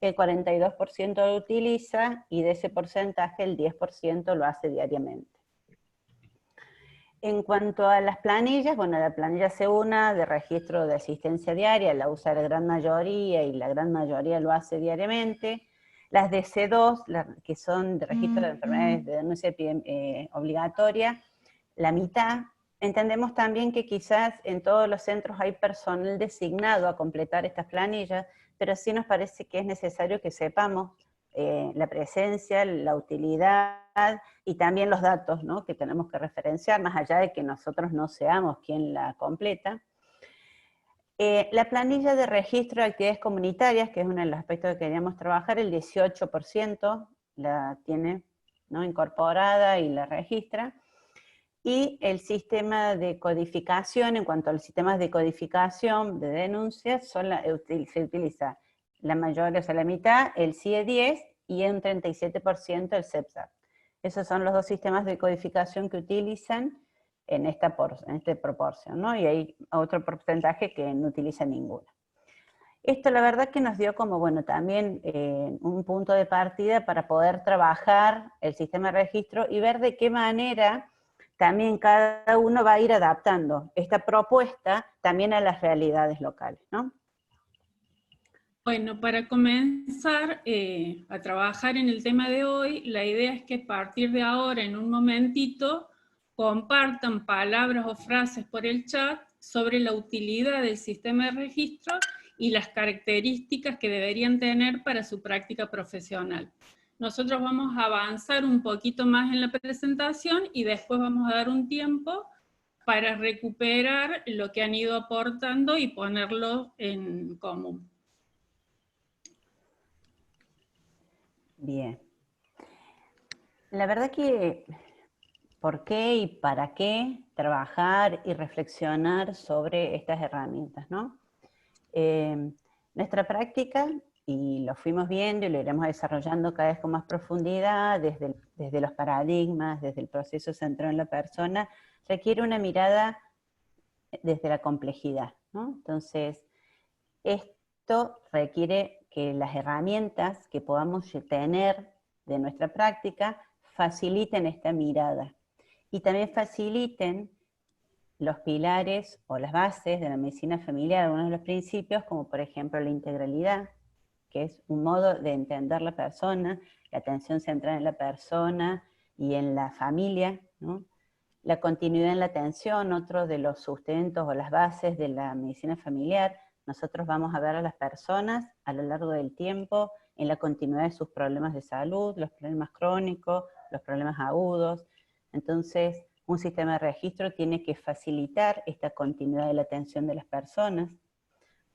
el 42% lo utiliza y de ese porcentaje el 10% lo hace diariamente. En cuanto a las planillas, bueno, la planilla C1 de registro de asistencia diaria la usa la gran mayoría y la gran mayoría lo hace diariamente. Las de C2, que son de registro de enfermedades de denuncia obligatoria, la mitad. Entendemos también que quizás en todos los centros hay personal designado a completar estas planillas, pero sí nos parece que es necesario que sepamos la presencia, la utilidad y también los datos, ¿no?, que tenemos que referenciar, más allá de que nosotros no seamos quien la completa. La planilla de registro de actividades comunitarias, que es uno de los aspectos que queríamos trabajar, el 18% la tiene, ¿no?, incorporada y la registra. Y el sistema de codificación, en cuanto a los sistemas de codificación de denuncias, se utiliza la mayoría, o sea, la mitad, el CIE-10, y un 37% el CEPSAP. Esos son los dos sistemas de codificación que utilizan en esta proporción, ¿no? Y hay otro porcentaje que no utiliza ninguno. Esto la verdad que nos dio como, bueno, también un punto de partida para poder trabajar el sistema de registro y ver de qué manera también cada uno va a ir adaptando esta propuesta también a las realidades locales, ¿no? Bueno, para comenzar a trabajar en el tema de hoy, la idea es que a partir de ahora, en un momentito, compartan palabras o frases por el chat sobre la utilidad del sistema de registro y las características que deberían tener para su práctica profesional. Nosotros vamos a avanzar un poquito más en la presentación y después vamos a dar un tiempo para recuperar lo que han ido aportando y ponerlo en común. Bien. La verdad que, ¿por qué y para qué trabajar y reflexionar sobre estas herramientas, ¿no? Nuestra práctica, y lo fuimos viendo y lo iremos desarrollando cada vez con más profundidad, desde los paradigmas, desde el proceso centrado en la persona, requiere una mirada desde la complejidad, ¿no? Entonces, esto requiere que las herramientas que podamos tener de nuestra práctica faciliten esta mirada y también faciliten los pilares o las bases de la medicina familiar, algunos de los principios, como por ejemplo la integralidad, que es un modo de entender la persona, la atención centrada en la persona y en la familia, ¿no? La continuidad en la atención, otro de los sustentos o las bases de la medicina familiar. Nosotros vamos a ver a las personas a lo largo del tiempo en la continuidad de sus problemas de salud, los problemas crónicos, los problemas agudos. Entonces, un sistema de registro tiene que facilitar esta continuidad de la atención de las personas.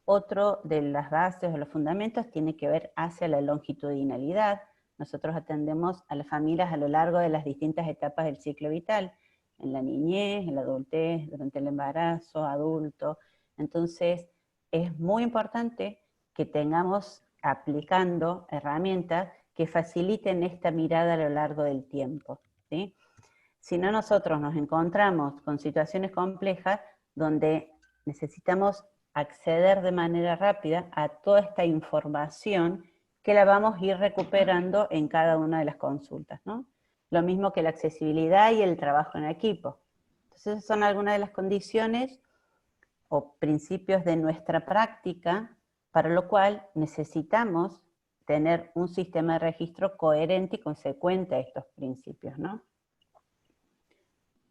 Otro de las bases o los fundamentos tiene que ver hacia la longitudinalidad. Nosotros atendemos a las familias a lo largo de las distintas etapas del ciclo vital, en la niñez, en la adultez, durante el embarazo, adulto. Entonces, es muy importante que tengamos aplicando herramientas que faciliten esta mirada a lo largo del tiempo, ¿sí? Si no, nosotros nos encontramos con situaciones complejas donde necesitamos acceder de manera rápida a toda esta información que la vamos a ir recuperando en cada una de las consultas, ¿no? Lo mismo que la accesibilidad y el trabajo en equipo. Entonces, son algunas de las condiciones o principios de nuestra práctica, para lo cual necesitamos tener un sistema de registro coherente y consecuente a estos principios, ¿no?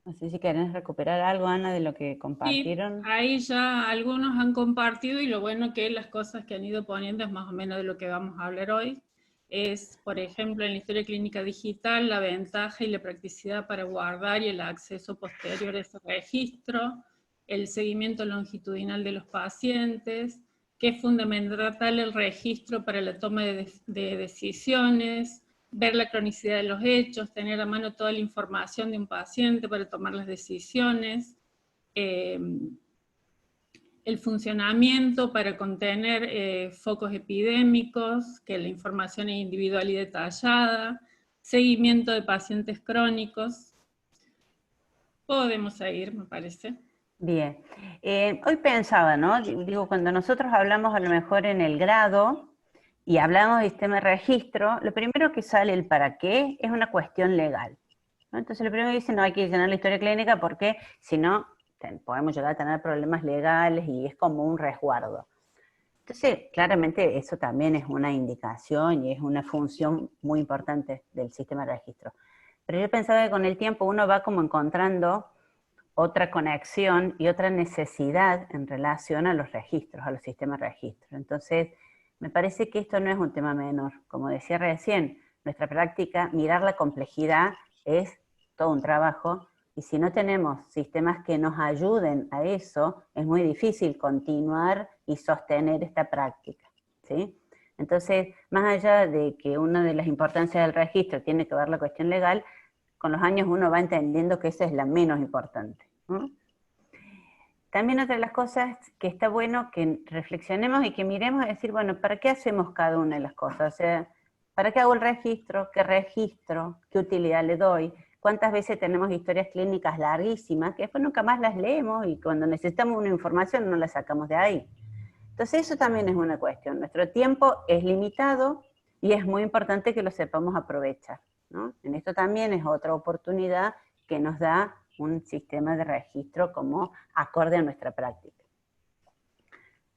No sé si querés recuperar algo, Ana, de lo que compartieron. Sí, ahí ya algunos han compartido y lo bueno que las cosas que han ido poniendo es más o menos de lo que vamos a hablar hoy. Es, por ejemplo, en la historia clínica digital, la ventaja y la practicidad para guardar y el acceso posterior a ese registro, el seguimiento longitudinal de los pacientes, que es fundamental el registro para la toma de decisiones, ver la cronicidad de los hechos, tener a mano toda la información de un paciente para tomar las decisiones, el funcionamiento para contener focos epidémicos, que la información es individual y detallada, seguimiento de pacientes crónicos. Podemos seguir, me parece. Bien. Hoy pensaba, ¿no? Digo, cuando nosotros hablamos a lo mejor en el grado, y hablamos de sistema de registro, lo primero que sale el para qué es una cuestión legal, ¿no? Entonces lo primero que dicen, no hay que llenar la historia clínica porque si no podemos llegar a tener problemas legales y es como un resguardo. Entonces, claramente eso también es una indicación y es una función muy importante del sistema de registro. Pero yo pensaba que con el tiempo uno va como encontrando otra conexión y otra necesidad en relación a los registros, a los sistemas de registro. Entonces, me parece que esto no es un tema menor. Como decía recién, nuestra práctica, mirar la complejidad es todo un trabajo, y si no tenemos sistemas que nos ayuden a eso, es muy difícil continuar y sostener esta práctica, ¿sí? Entonces, más allá de que una de las importancias del registro tiene que ver la cuestión legal, con los años uno va entendiendo que esa es la menos importante, ¿no? También otra de las cosas que está bueno que reflexionemos y que miremos es decir, bueno, ¿para qué hacemos cada una de las cosas? O sea, ¿para qué hago el registro? ¿Qué registro? ¿Qué utilidad le doy? ¿Cuántas veces tenemos historias clínicas larguísimas que después nunca más las leemos y cuando necesitamos una información no la sacamos de ahí? Entonces eso también es una cuestión. Nuestro tiempo es limitado y es muy importante que lo sepamos aprovechar, ¿no? En esto también es otra oportunidad que nos da un sistema de registro como acorde a nuestra práctica.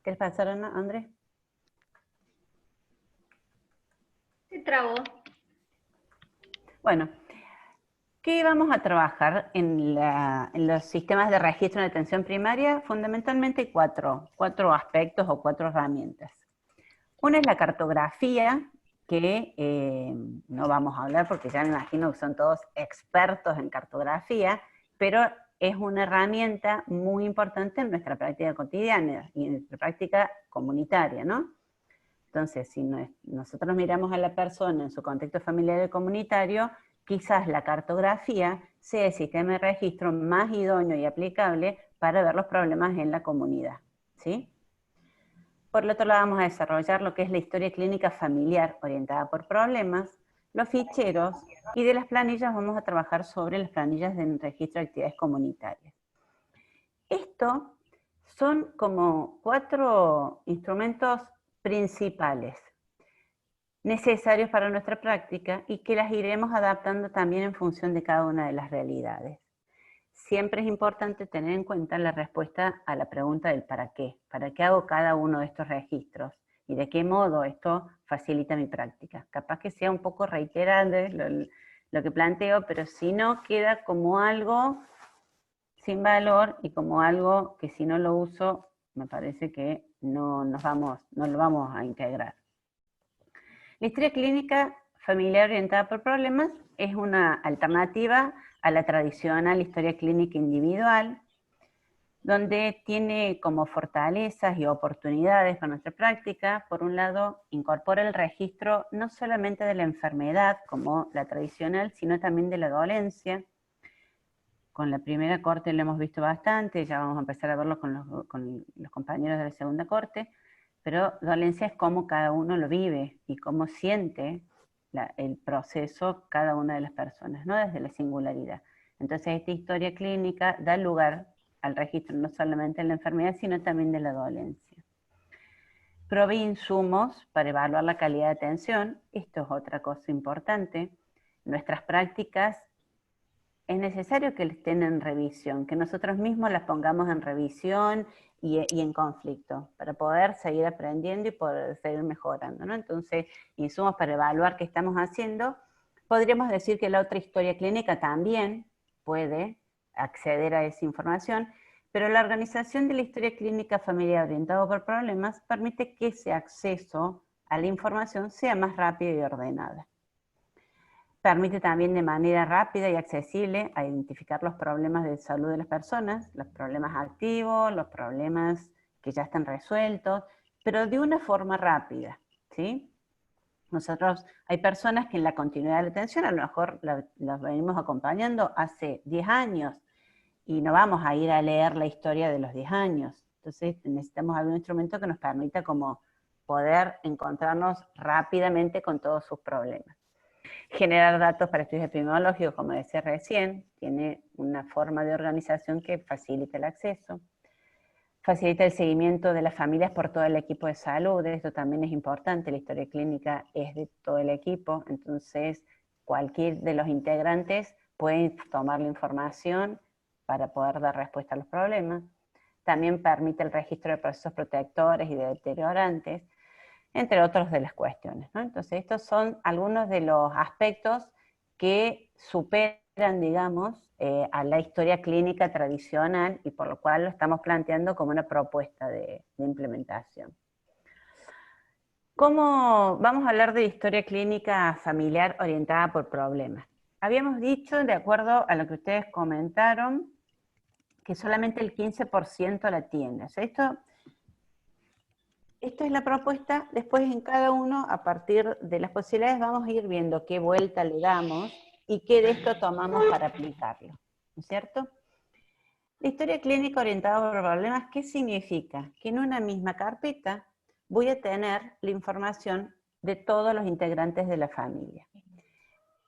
¿Qué les pasaron, Andrés? Se trabó. Bueno, ¿qué vamos a trabajar en los sistemas de registro de atención primaria? Fundamentalmente cuatro aspectos o cuatro herramientas. Una es la cartografía, que no vamos a hablar porque ya me imagino que son todos expertos en cartografía, pero es una herramienta muy importante en nuestra práctica cotidiana y en nuestra práctica comunitaria, ¿no? Entonces, si nosotros miramos a la persona en su contexto familiar y comunitario, quizás la cartografía sea el sistema de registro más idóneo y aplicable para ver los problemas en la comunidad, ¿sí? Por el otro lado vamos a desarrollar lo que es la historia clínica familiar orientada por problemas, los ficheros, y de las planillas vamos a trabajar sobre las planillas de registro de actividades comunitarias. Esto son como 4 instrumentos principales necesarios para nuestra práctica y que las iremos adaptando también en función de cada una de las realidades. Siempre es importante tener en cuenta la respuesta a la pregunta del para qué hago cada uno de estos registros y de qué modo esto facilita mi práctica. Capaz que sea un poco reiterante lo que planteo, pero si no queda como algo sin valor y como algo que si no lo uso, me parece que no lo vamos a integrar. La historia clínica familiar orientada por problemas es una alternativa a la tradicional historia clínica individual, donde tiene como fortalezas y oportunidades para nuestra práctica. Por un lado, incorpora el registro no solamente de la enfermedad, como la tradicional, sino también de la dolencia. Con la primera corte lo hemos visto bastante, ya vamos a empezar a verlo con los compañeros de la segunda corte, pero dolencia es cómo cada uno lo vive y cómo siente el proceso cada una de las personas, ¿no? Desde la singularidad. Entonces esta historia clínica da lugar al registro no solamente de la enfermedad, sino también de la dolencia. Provee insumos para evaluar la calidad de atención. Esto es otra cosa importante. Nuestras prácticas es necesario que estén en revisión, que nosotros mismos las pongamos en revisión y en conflicto, para poder seguir aprendiendo y poder seguir mejorando, ¿no? Entonces, insumos para evaluar qué estamos haciendo. Podríamos decir que la otra historia clínica también puede acceder a esa información, pero la organización de la historia clínica familiar orientada por problemas permite que ese acceso a la información sea más rápido y ordenada. Permite también de manera rápida y accesible a identificar los problemas de salud de las personas, los problemas activos, los problemas que ya están resueltos, pero de una forma rápida, ¿sí? Nosotros, hay personas que en la continuidad de la atención a lo mejor las venimos acompañando hace 10 años y no vamos a ir a leer la historia de los 10 años. Entonces necesitamos algún instrumento que nos permita como poder encontrarnos rápidamente con todos sus problemas. Generar datos para estudios epidemiológicos, como decía recién, tiene una forma de organización que facilita el acceso. Facilita el seguimiento de las familias por todo el equipo de salud, esto también es importante, la historia clínica es de todo el equipo, entonces cualquier de los integrantes puede tomar la información para poder dar respuesta a los problemas. También permite el registro de procesos protectores y de deteriorantes, entre otros de las cuestiones, ¿no? Entonces estos son algunos de los aspectos que superan, digamos, a la historia clínica tradicional y por lo cual lo estamos planteando como una propuesta de implementación. ¿Cómo vamos a hablar de historia clínica familiar orientada por problemas? Habíamos dicho, de acuerdo a lo que ustedes comentaron, que solamente el 15% la tiene. O sea, esto es la propuesta, después en cada uno, a partir de las posibilidades, vamos a ir viendo qué vuelta le damos y qué de esto tomamos para aplicarlo, ¿no es cierto? La historia clínica orientada por problemas, ¿qué significa? Que en una misma carpeta voy a tener la información de todos los integrantes de la familia.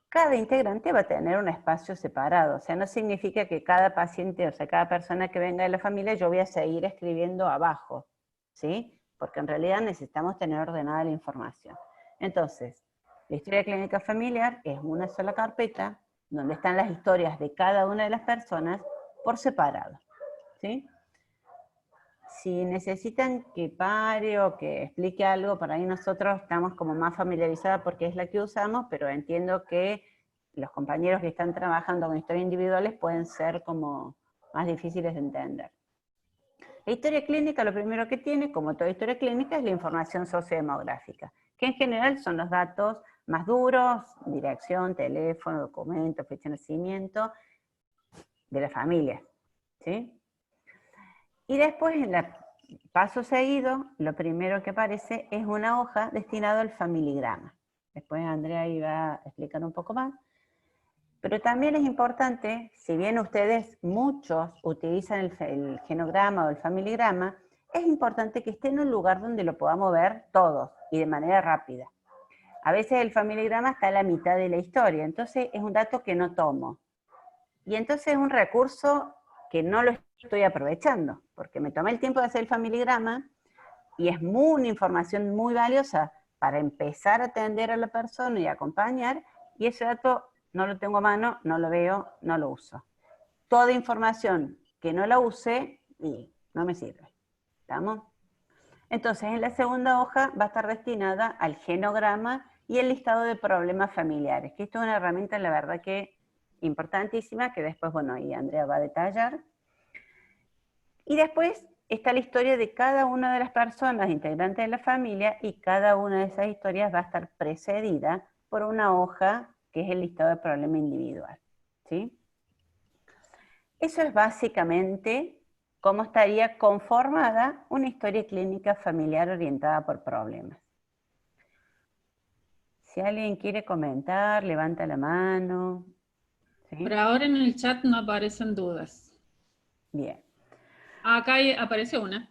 Cada integrante va a tener un espacio separado, o sea, no significa que cada paciente, o sea, cada persona que venga de la familia, yo voy a seguir escribiendo abajo, ¿sí? Porque en realidad necesitamos tener ordenada la información. Entonces, la historia clínica familiar es una sola carpeta, donde están las historias de cada una de las personas por separado, ¿sí? Si necesitan que pare o que explique algo, por ahí nosotros estamos como más familiarizados porque es la que usamos, pero entiendo que los compañeros que están trabajando con historias individuales pueden ser como más difíciles de entender. La historia clínica lo primero que tiene, como toda historia clínica, es la información sociodemográfica, que en general son los datos más duros, dirección, teléfono, documento, fecha de nacimiento, de la familia, ¿sí? Y después, en el paso seguido, lo primero que aparece es una hoja destinada al familigrama. Después Andrea iba a explicar un poco más. Pero también es importante, si bien ustedes, muchos, utilizan el genograma o el familigrama, es importante que esté en un lugar donde lo podamos ver todos y de manera rápida. A veces el familigrama está a la mitad de la historia, entonces es un dato que no tomo. Y entonces es un recurso que no lo estoy aprovechando, porque me tomé el tiempo de hacer el familigrama y es una información muy valiosa para empezar a atender a la persona y acompañar, y ese dato no lo tengo a mano, no lo veo, no lo uso. Toda información que no la use, y no me sirve. ¿Estamos? Entonces, en la segunda hoja va a estar destinada al genograma y el listado de problemas familiares, que esto es una herramienta, la verdad que importantísima, que después, bueno, y Andrea va a detallar. Y después está la historia de cada una de las personas integrantes de la familia, y cada una de esas historias va a estar precedida por una hoja que es el listado de problema individual, ¿sí? Eso es básicamente cómo estaría conformada una historia clínica familiar orientada por problemas. Si alguien quiere comentar, levanta la mano. ¿Sí? Por ahora en el chat no aparecen dudas. Bien. Acá aparece una.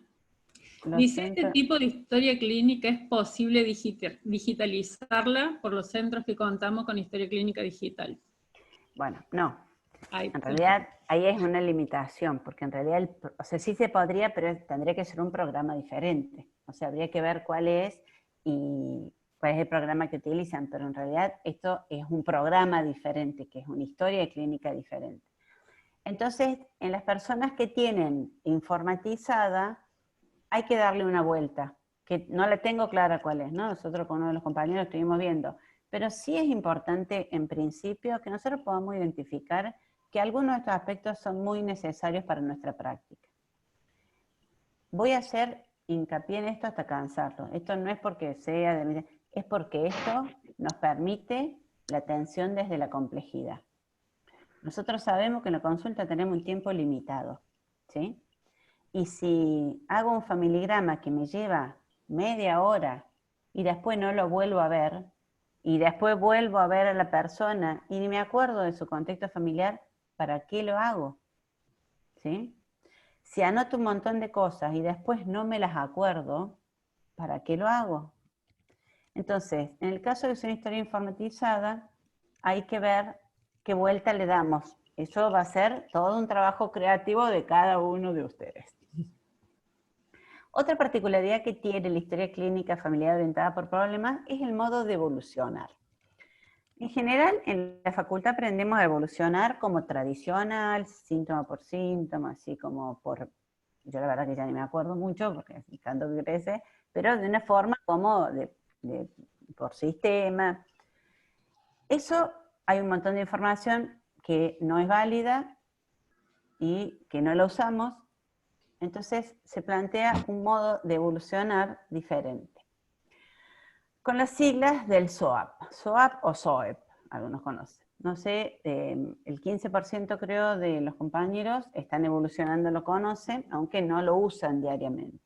Dice, ¿este tipo de historia clínica es posible digitalizarla por los centros que contamos con historia clínica digital? Bueno, no. Ay, en realidad ahí es una limitación, porque en realidad, o sea, sí se podría, pero tendría que ser un programa diferente. O sea, habría que ver cuál es y cuál es el programa que utilizan, pero en realidad esto es un programa diferente, que es una historia clínica diferente. Entonces, en las personas que tienen informatizada, hay que darle una vuelta, que no la tengo clara cuál es, ¿no? Nosotros con uno de los compañeros estuvimos viendo, pero sí es importante en principio que nosotros podamos identificar que algunos de estos aspectos son muy necesarios para nuestra práctica. Voy a hacer hincapié en esto hasta cansarlo. Esto no es porque sea de... es porque esto nos permite la atención desde la complejidad. Nosotros sabemos que en la consulta tenemos un tiempo limitado, ¿sí? Y si hago un familigrama que me lleva media hora y después no lo vuelvo a ver, y después vuelvo a ver a la persona y ni me acuerdo de su contexto familiar, ¿para qué lo hago? ¿Sí? Si anoto un montón de cosas y después no me las acuerdo, ¿para qué lo hago? Entonces, en el caso de una historia informatizada, hay que ver qué vuelta le damos. Eso va a ser todo un trabajo creativo de cada uno de ustedes. Otra particularidad que tiene la historia clínica familiar orientada por problemas es el modo de evolucionar. En general, en la facultad aprendemos a evolucionar como tradicional, síntoma por síntoma, así como por... Yo la verdad que ya ni me acuerdo mucho, porque tanto que crece, pero de una forma como por sistema. Eso hay un montón de información que no es válida y que no la usamos, entonces se plantea un modo de evolucionar diferente. Con las siglas del SOAP, SOAP o SOEP, algunos conocen. No sé, el 15% creo de los compañeros están evolucionando, lo conocen, aunque no lo usan diariamente.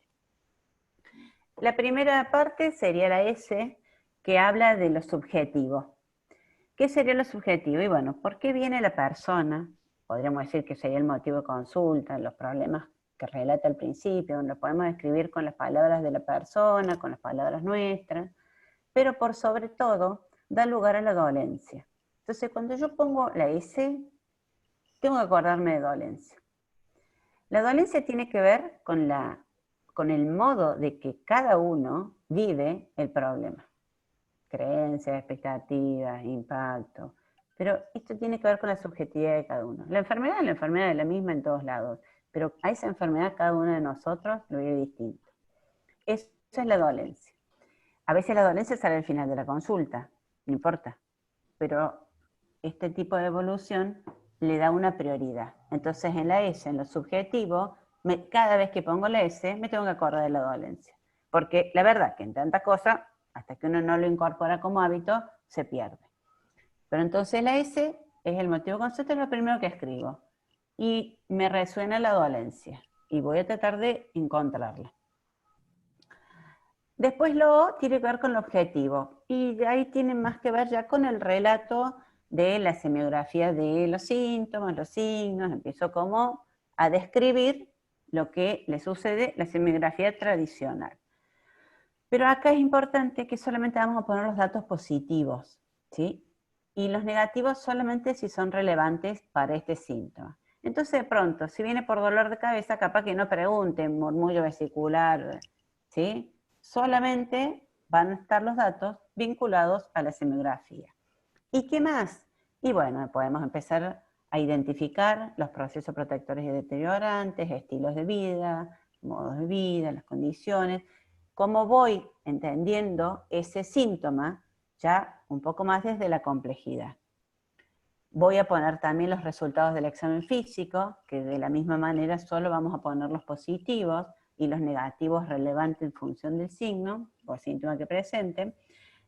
La primera parte sería la S, que habla de lo subjetivo. ¿Qué sería lo subjetivo? Y bueno, ¿por qué viene la persona? Podríamos decir que sería el motivo de consulta, los problemas que relata al principio, lo podemos escribir con las palabras de la persona, con las palabras nuestras, pero por sobre todo da lugar a la dolencia. Entonces, cuando yo pongo la S, tengo que acordarme de dolencia. La dolencia tiene que ver con el modo de que cada uno vive el problema. Creencias, expectativas, impacto. Pero esto tiene que ver con la subjetividad de cada uno. La enfermedad es la misma en todos lados, pero a esa enfermedad cada uno de nosotros lo vive distinto. Eso es la dolencia. A veces la dolencia sale al final de la consulta, no importa, pero este tipo de evolución le da una prioridad. Entonces en la S, en lo subjetivo, cada vez que pongo la S, me tengo que acordar de la dolencia. Porque la verdad que en tanta cosa, hasta que uno no lo incorpora como hábito, se pierde. Pero entonces la S es el motivo concepto, es lo primero que escribo. Y me resuena la dolencia. Y voy a tratar de encontrarla. Después lo O tiene que ver con el objetivo. Y de ahí tiene más que ver ya con el relato de la semiografía de los síntomas, los signos. Empiezo como a describir lo que le sucede, la semiografía tradicional. Pero acá es importante que solamente vamos a poner los datos positivos, ¿sí? Y los negativos solamente si son relevantes para este síntoma. Entonces, de pronto, si viene por dolor de cabeza, capaz que no pregunten, murmullo vesicular, ¿sí? Solamente van a estar los datos vinculados a la semiografía. ¿Y qué más? Y bueno, podemos empezar a identificar los procesos protectores y deteriorantes, estilos de vida, modos de vida, las condiciones. Cómo voy entendiendo ese síntoma ya un poco más desde la complejidad. Voy a poner también los resultados del examen físico, que de la misma manera solo vamos a poner los positivos y los negativos relevantes en función del signo o síntoma que presenten,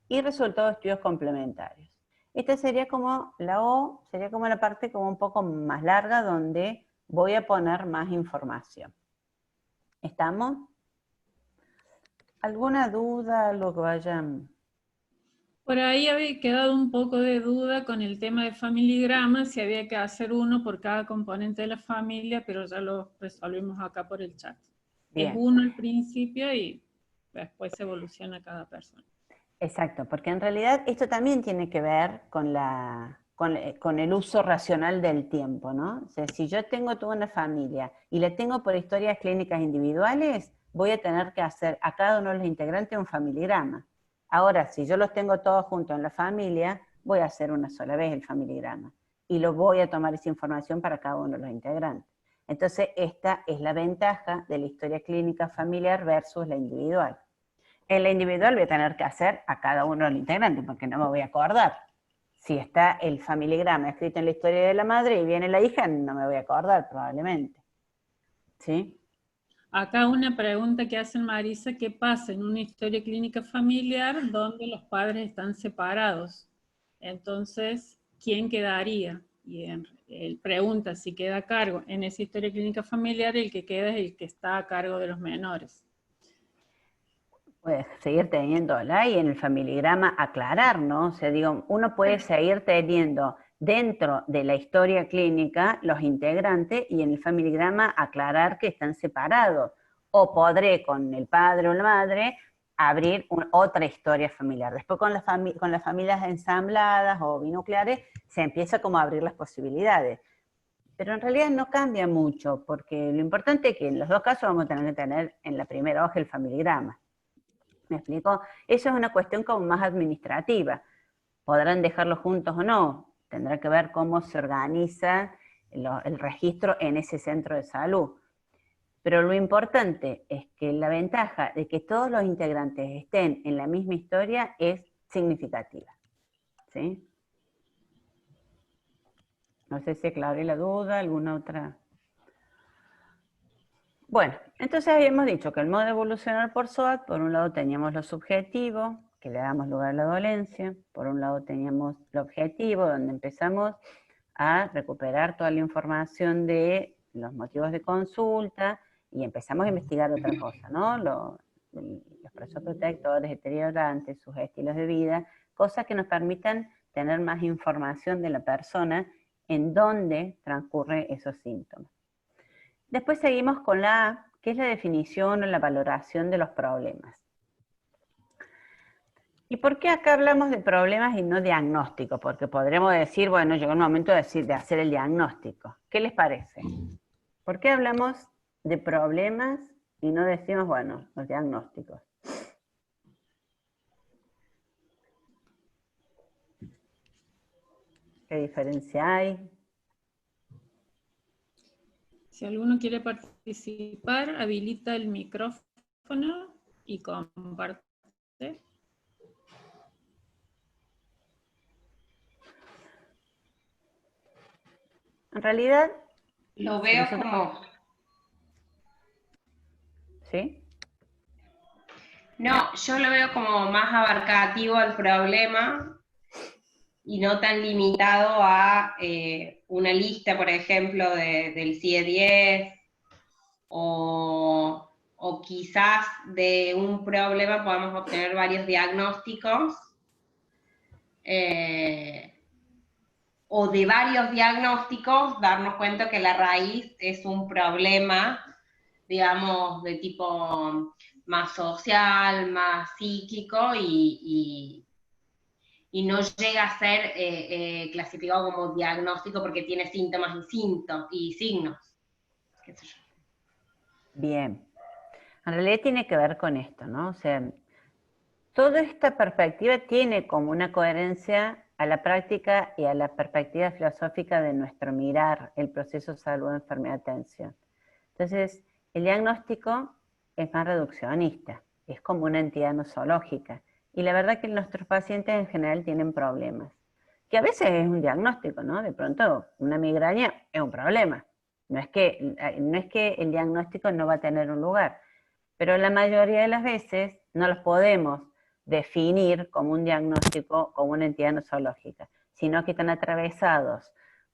y resultados de estudios complementarios. Esta sería como la O, sería como la parte como un poco más larga donde voy a poner más información. ¿Estamos? ¿Alguna duda, algo que vayan? Por ahí había quedado un poco de duda con el tema de familigrama, si había que hacer uno por cada componente de la familia, pero ya lo resolvimos acá por el chat. Bien. Es uno al principio y después evoluciona cada persona. Exacto, porque en realidad esto también tiene que ver con el uso racional del tiempo, ¿no? O sea, si yo tengo toda una familia y la tengo por historias clínicas individuales, voy a tener que hacer a cada uno de los integrantes un familigrama. Ahora, si yo los tengo todos juntos en la familia, voy a hacer una sola vez el familigrama. Y lo voy a tomar esa información para cada uno de los integrantes. Entonces, esta es la ventaja de la historia clínica familiar versus la individual. En la individual voy a tener que hacer a cada uno de los integrantes, porque no me voy a acordar. Si está el familigrama escrito en la historia de la madre y viene la hija, no me voy a acordar probablemente. ¿Sí? Acá una pregunta que hacen Marisa, ¿qué pasa en una historia clínica familiar donde los padres están separados? Entonces, ¿quién quedaría? Y él pregunta si queda a cargo. En esa historia clínica familiar, el que queda es el que está a cargo de los menores. Puedes seguir teniéndola y en el familigrama aclarar, ¿no? O sea, digo, uno puede seguir teniendo dentro de la historia clínica los integrantes y en el familigrama aclarar que están separados. O podré con el padre o la madre abrir otra historia familiar. Después con las familias ensambladas o binucleares se empieza como a abrir las posibilidades. pero en realidad no cambia mucho, porque lo importante es que en los dos casos vamos a tener que tener en la primera hoja el familigrama. ¿Me explico? Eso es una cuestión como más administrativa. ¿Podrán dejarlo juntos o no? Tendrá que ver cómo se organiza el registro en ese centro de salud. Pero lo importante es que la ventaja de que todos los integrantes estén en la misma historia es significativa. ¿Sí? No sé si aclaré la duda, alguna otra. Bueno, entonces habíamos dicho que el modo de evolucionar por SWOT, por un lado teníamos lo subjetivo, que le damos lugar a la dolencia, por un lado teníamos lo objetivo, donde empezamos a recuperar toda la información de los motivos de consulta y empezamos a investigar otra cosa, ¿no? Los procesos protectores, deteriorantes, sus estilos de vida, cosas que nos permitan tener más información de la persona en dónde transcurren esos síntomas. Después seguimos con la A, que es la definición o la valoración de los problemas. ¿Y por qué acá hablamos de problemas y no diagnóstico? Porque podremos decir, bueno, llegó el momento de hacer el diagnóstico. ¿Qué les parece? ¿Por qué hablamos de problemas y no decimos, bueno, los diagnósticos? ¿Qué diferencia hay? Si alguno quiere participar, habilita el micrófono y comparte. En realidad... Lo veo como... ¿Sí? No, yo lo veo como más abarcativo al problema y no tan limitado a una lista, por ejemplo, del CIE-10 o quizás de un problema podamos obtener varios diagnósticos o de varios diagnósticos darnos cuenta que la raíz es un problema, digamos, de tipo más social, más psíquico y no llega a ser clasificado como diagnóstico porque tiene síntomas y signos. ¿Qué sé yo? Bien. En realidad tiene que ver con esto, ¿no? O sea, toda esta perspectiva tiene como una coherencia a la práctica y a la perspectiva filosófica de nuestro mirar el proceso salud, enfermedad, atención. Entonces, el diagnóstico es más reduccionista, es como una entidad nosológica. Y la verdad que nuestros pacientes en general tienen problemas, que a veces es un diagnóstico, ¿no? De pronto, una migraña es un problema. No es que el diagnóstico no va a tener un lugar, pero la mayoría de las veces no los podemos definir como un diagnóstico, como una entidad nosológica, sino que están atravesados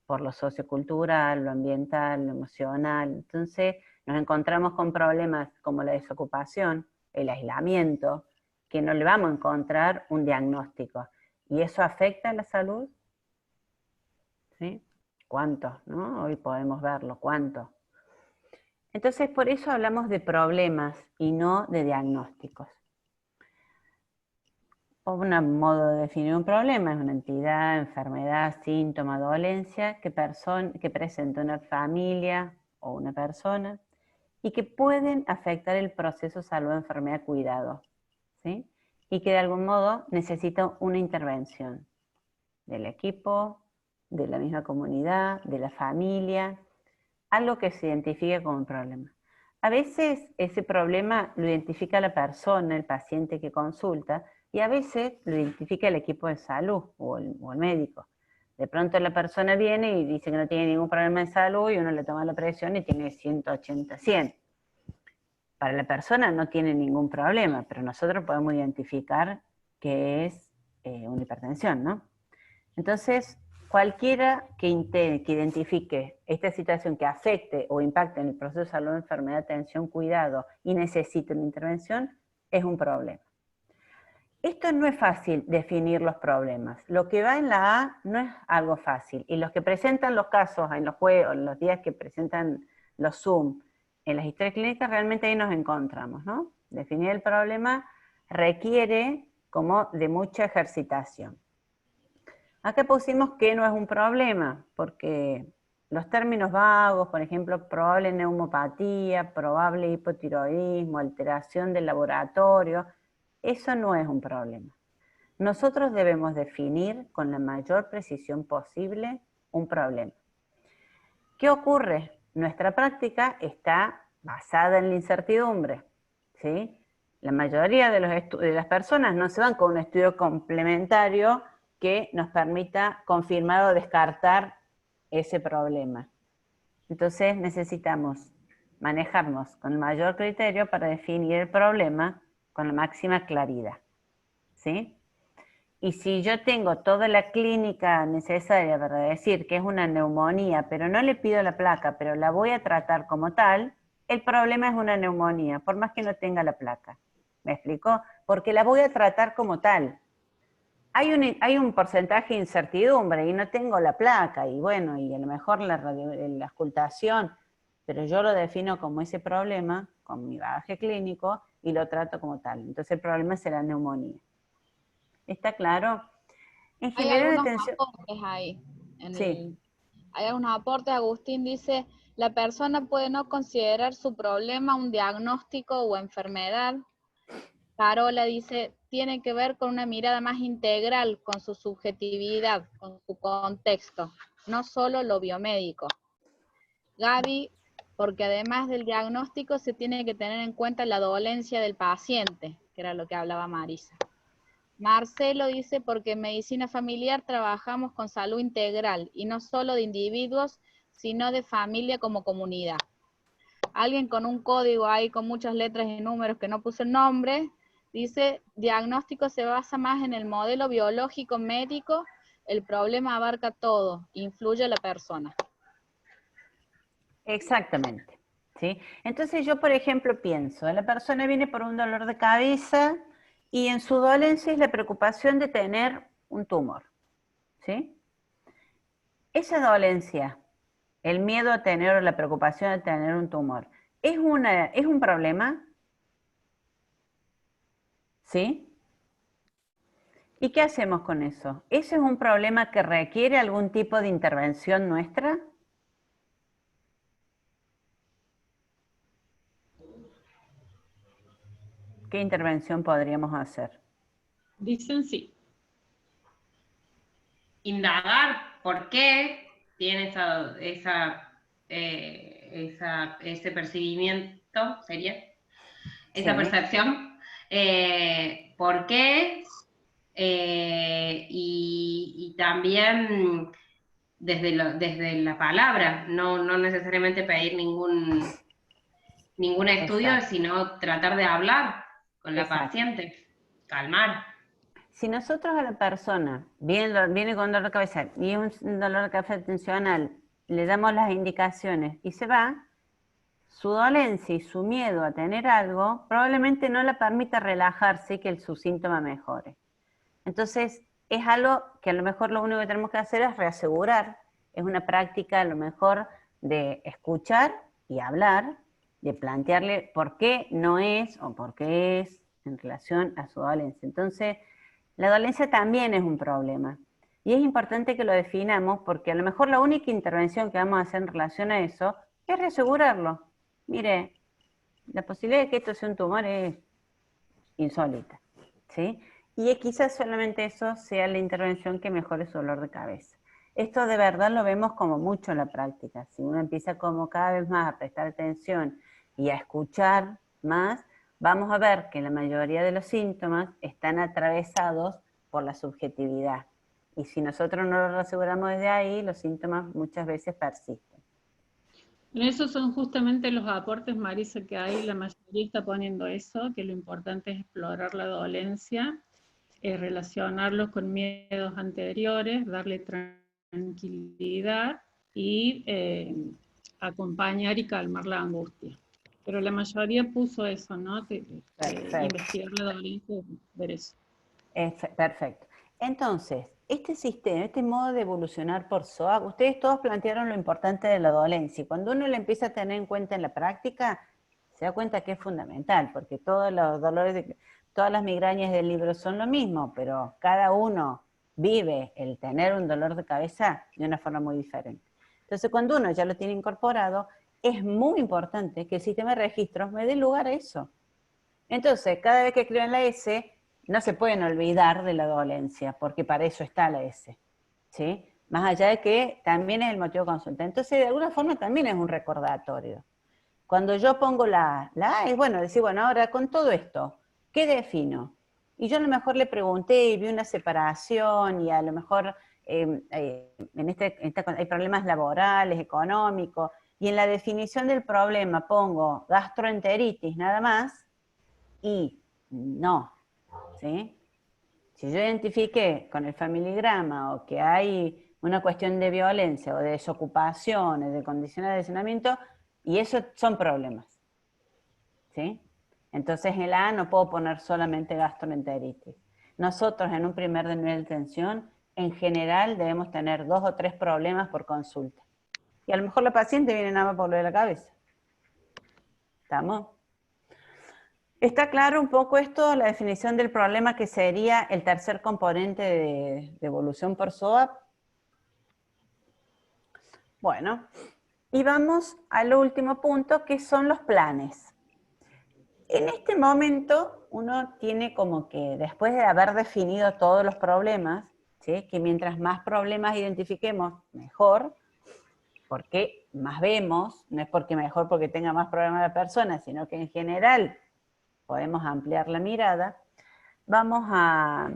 por lo sociocultural, lo ambiental, lo emocional. Entonces nos encontramos con problemas como la desocupación, el aislamiento, que no le vamos a encontrar un diagnóstico. ¿Y eso afecta a la salud? ¿Sí? ¿Cuánto? ¿No? Hoy podemos verlo, ¿cuánto? Entonces, por eso hablamos de problemas y no de diagnósticos. Un modo de definir un problema es una entidad, enfermedad, síntoma, dolencia que presenta una familia o una persona y que pueden afectar el proceso salud, enfermedad, cuidado, ¿sí? Y que de algún modo necesita una intervención del equipo, de la misma comunidad, de la familia, algo que se identifique como un problema. A veces ese problema lo identifica la persona, el paciente que consulta, y a veces lo identifica el equipo de salud o el médico. De pronto la persona viene y dice que no tiene ningún problema de salud y uno le toma la presión y tiene 180, 100. Para la persona no tiene ningún problema, pero nosotros podemos identificar que es una hipertensión, ¿no? Entonces, cualquiera que identifique esta situación que afecte o impacte en el proceso de salud, enfermedad, atención, cuidado y necesite una intervención, es un problema. Esto no es fácil definir los problemas. Lo que va en la A no es algo fácil. Y los que presentan los casos en los juegos, en los días que presentan los Zoom, en las historias clínicas, realmente ahí nos encontramos, ¿no? Definir el problema requiere como de mucha ejercitación. Acá pusimos que no es un problema, porque los términos vagos, por ejemplo, probable neumopatía, probable hipotiroidismo, alteración del laboratorio, eso no es un problema. Nosotros debemos definir con la mayor precisión posible un problema. ¿Qué ocurre? Nuestra práctica está basada en la incertidumbre, ¿sí? La mayoría de las personas no se van con un estudio complementario que nos permita confirmar o descartar ese problema. Entonces necesitamos manejarnos con mayor criterio para definir el problema con la máxima claridad, ¿sí? Y si yo tengo toda la clínica necesaria para decir que es una neumonía, pero no le pido la placa, pero la voy a tratar como tal, el problema es una neumonía, por más que no tenga la placa. ¿Me explico? Porque la voy a tratar como tal. Hay un porcentaje de incertidumbre y no tengo la placa, y bueno, y a lo mejor la auscultación, pero yo lo defino como ese problema, con mi bagaje clínico, y lo trato como tal. Entonces el problema será neumonía. ¿Está claro? En Hay general, algunos atención. aportes ahí. Sí. Hay algunos aportes. Agustín dice, la persona puede no considerar su problema un diagnóstico o enfermedad. Carola dice, tiene que ver con una mirada más integral, con su subjetividad, con su contexto, no solo lo biomédico. Gaby, porque además del diagnóstico se tiene que tener en cuenta la dolencia del paciente, que era lo que hablaba Marisa. Marcelo dice, porque en medicina familiar trabajamos con salud integral, y no solo de individuos, sino de familia como comunidad. Alguien con un código ahí con muchas letras y números que no puso el nombre, dice, diagnóstico se basa más en el modelo biológico médico, el problema abarca todo, influye a la persona. Exactamente. ¿Sí? Entonces yo, por ejemplo, pienso, la persona viene por un dolor de cabeza y en su dolencia es la preocupación de tener un tumor. ¿Sí? Esa dolencia, el miedo a tener o la preocupación de tener un tumor, ¿es un problema? ¿Sí? ¿Y qué hacemos con eso? ¿Ese es un problema que requiere algún tipo de intervención nuestra? ¿Qué intervención podríamos hacer? Dicen sí. Indagar por qué tiene ese percibimiento, sería, esa Sí. percepción, por qué, y también desde la palabra, no necesariamente pedir ningún estudio, Exacto. sino tratar de hablar con la Exacto. paciente, calmar. Si nosotros a la persona viene con dolor de cabeza y un dolor de cabeza tensional, le damos las indicaciones y se va, su dolencia y su miedo a tener algo probablemente no le permita relajarse y que su síntoma mejore. Entonces, es algo que a lo mejor lo único que tenemos que hacer es reasegurar. Es una práctica a lo mejor de escuchar y hablar, de plantearle por qué no es o por qué es en relación a su dolencia. Entonces, la dolencia también es un problema. Y es importante que lo definamos porque a lo mejor la única intervención que vamos a hacer en relación a eso es reasegurarlo. Mire, la posibilidad de que esto sea un tumor es insólita, ¿sí? Y quizás solamente eso sea la intervención que mejore su dolor de cabeza. Esto de verdad lo vemos como mucho en la práctica. Si uno empieza como cada vez más a prestar atención y a escuchar más, vamos a ver que la mayoría de los síntomas están atravesados por la subjetividad. Y si nosotros no lo aseguramos desde ahí, los síntomas muchas veces persisten. Esos son justamente los aportes, Marisa, que hay, la mayoría está poniendo eso, que lo importante es explorar la dolencia, relacionarlos con miedos anteriores, darle tranquilidad y acompañar y calmar la angustia. Pero la mayoría puso eso, ¿no? Investigar la dolencia, ver eso. Perfecto. Entonces, este sistema, este modo de evolucionar por SOAC, ustedes todos plantearon lo importante de la dolencia. Cuando uno lo empieza a tener en cuenta en la práctica, se da cuenta que es fundamental, porque todos los dolores, todas las migrañas del libro son lo mismo, pero cada uno vive el tener un dolor de cabeza de una forma muy diferente. Entonces, cuando uno ya lo tiene incorporado, es muy importante que el sistema de registros me dé lugar a eso. Entonces, cada vez que escriben la S, no se pueden olvidar de la dolencia, porque para eso está la S, ¿sí? Más allá de que también es el motivo de consulta. Entonces, de alguna forma también es un recordatorio. Cuando yo pongo la A, es bueno decir, bueno, ahora con todo esto, ¿qué defino? Y yo a lo mejor le pregunté y vi una separación y a lo mejor hay problemas laborales, económicos, y en la definición del problema pongo gastroenteritis nada más, y no, ¿sí? Si yo identifiqué con el familigrama o que hay una cuestión de violencia o de desocupación o de condiciones de lesionamiento, y eso son problemas, ¿sí? Entonces en la A no puedo poner solamente gastroenteritis. Nosotros en un primer nivel de tensión, en general debemos tener 2 o 3 problemas por consulta. Y a lo mejor la paciente viene nada más por lo de la cabeza. ¿Estamos? ¿Está claro un poco esto, la definición del problema que sería el tercer componente de evolución por SOAP? Bueno, y vamos al último punto, que son los planes. En este momento, uno tiene como que, después de haber definido todos los problemas, ¿sí? Que mientras más problemas identifiquemos, mejor, porque más vemos, no es porque mejor porque tenga más problemas la persona, sino que en general podemos ampliar la mirada, vamos a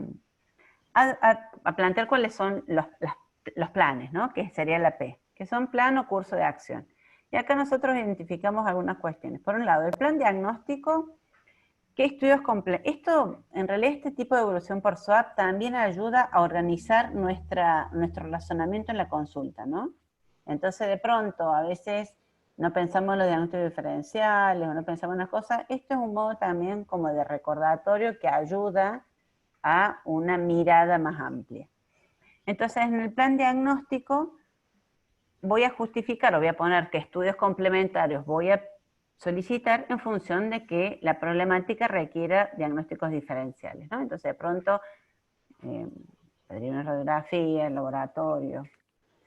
plantear cuáles son los planes, ¿no? Que sería la P, que son plan o curso de acción. Y acá nosotros identificamos algunas cuestiones. Por un lado, el plan diagnóstico, ¿qué estudios completos? Esto, en realidad, este tipo de evolución por SOAP también ayuda a organizar nuestro razonamiento en la consulta, ¿no? Entonces, de pronto, a veces no pensamos en los diagnósticos diferenciales, o no pensamos en las cosas. Esto es un modo también como de recordatorio que ayuda a una mirada más amplia. Entonces, en el plan diagnóstico voy a justificar o voy a poner qué estudios complementarios voy a solicitar en función de que la problemática requiera diagnósticos diferenciales, ¿no? Entonces, de pronto, pedir una radiografía, el laboratorio.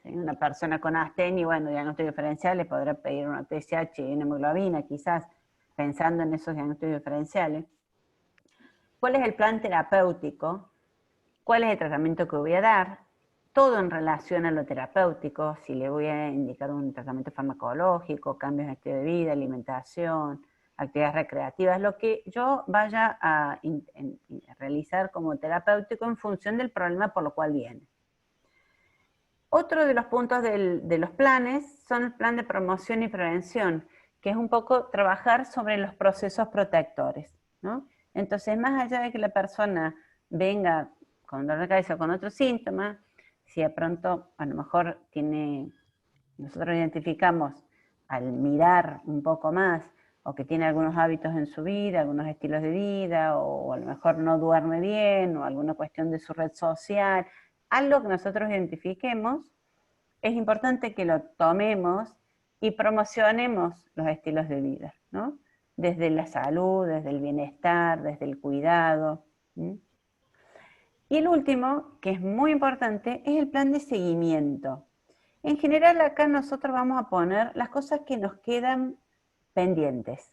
¿Sí? Una persona con astenia, bueno, diagnósticos diferenciales, podrá pedir una TSH y una hemoglobina, quizás, pensando en esos diagnósticos diferenciales. ¿Cuál es el plan terapéutico? ¿Cuál es el tratamiento que voy a dar? Todo en relación a lo terapéutico, si le voy a indicar un tratamiento farmacológico, cambios de estilo de vida, alimentación, actividades recreativas, lo que yo vaya a realizar como terapéutico en función del problema por lo cual viene. Otro de los puntos de los planes son el plan de promoción y prevención, que es un poco trabajar sobre los procesos protectores, ¿no? Entonces, más allá de que la persona venga con dolor de cabeza o con otro síntoma, si de pronto a lo mejor nosotros identificamos al mirar un poco más, o que tiene algunos hábitos en su vida, algunos estilos de vida, o a lo mejor no duerme bien, o alguna cuestión de su red social, algo que nosotros identifiquemos, es importante que lo tomemos y promocionemos los estilos de vida, ¿no? Desde la salud, desde el bienestar, desde el cuidado. ¿Sí? Y el último, que es muy importante, es el plan de seguimiento. En general acá nosotros vamos a poner las cosas que nos quedan pendientes,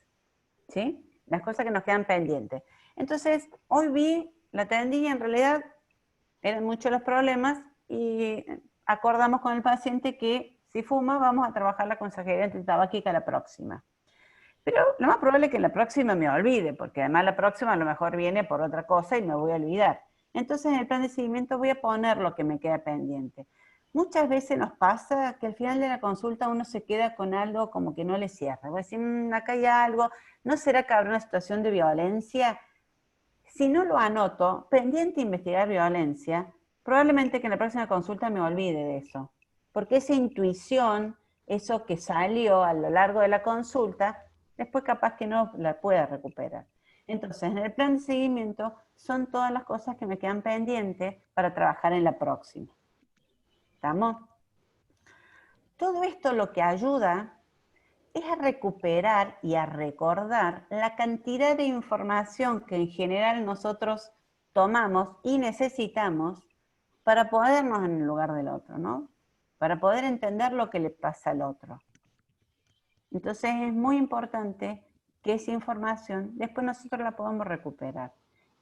¿sí? Las cosas que nos quedan pendientes. Entonces, hoy vi, la atendí y en realidad eran muchos los problemas y acordamos con el paciente que si fuma vamos a trabajar la consejería antitabáquica la próxima. Pero lo más probable es que la próxima me olvide, porque además la próxima a lo mejor viene por otra cosa y me voy a olvidar. Entonces en el plan de seguimiento voy a poner lo que me queda pendiente. Muchas veces nos pasa que al final de la consulta uno se queda con algo como que no le cierra. Voy a decir, acá hay algo, ¿no será que habrá una situación de violencia? Si no lo anoto, pendiente investigar violencia, probablemente que en la próxima consulta me olvide de eso. Porque esa intuición, eso que salió a lo largo de la consulta, después capaz que no la pueda recuperar. Entonces, en el plan de seguimiento son todas las cosas que me quedan pendientes para trabajar en la próxima. ¿Estamos? Todo esto lo que ayuda es a recuperar y a recordar la cantidad de información que en general nosotros tomamos y necesitamos para ponernos en el lugar del otro, ¿no? para poder entender lo que le pasa al otro. Entonces es muy importante que esa información después nosotros la podamos recuperar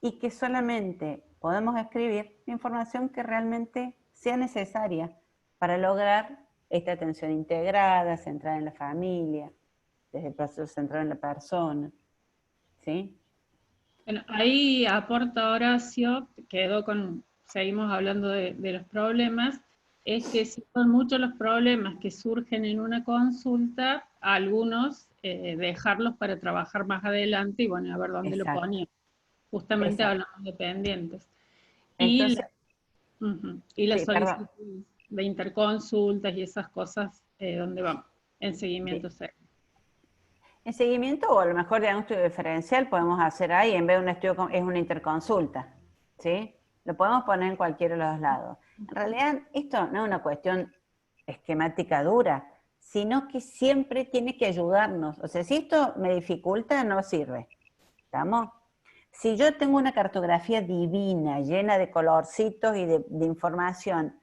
y que solamente podemos escribir la información que realmente sea necesaria para lograr esta atención integrada, centrada en la familia, desde el proceso centrado en la persona. ¿Sí? Bueno, ahí aporta Horacio, seguimos hablando de los problemas, es que si son muchos los problemas que surgen en una consulta, algunos dejarlos para trabajar más adelante y bueno, a ver dónde lo poníamos. Justamente hablamos de pendientes. Entonces, y las sí, solicitudes de interconsultas y esas cosas, ¿dónde vamos? En seguimiento sí. serio. En seguimiento, o a lo mejor diagnóstico diferencial, podemos hacer ahí, en vez de un estudio, es una interconsulta, ¿sí? Lo podemos poner en cualquiera de los dos lados. En realidad, esto no es una cuestión esquemática dura, sino que siempre tiene que ayudarnos. O sea, si esto me dificulta, no sirve. ¿Estamos? Si yo tengo una cartografía divina, llena de colorcitos y de información,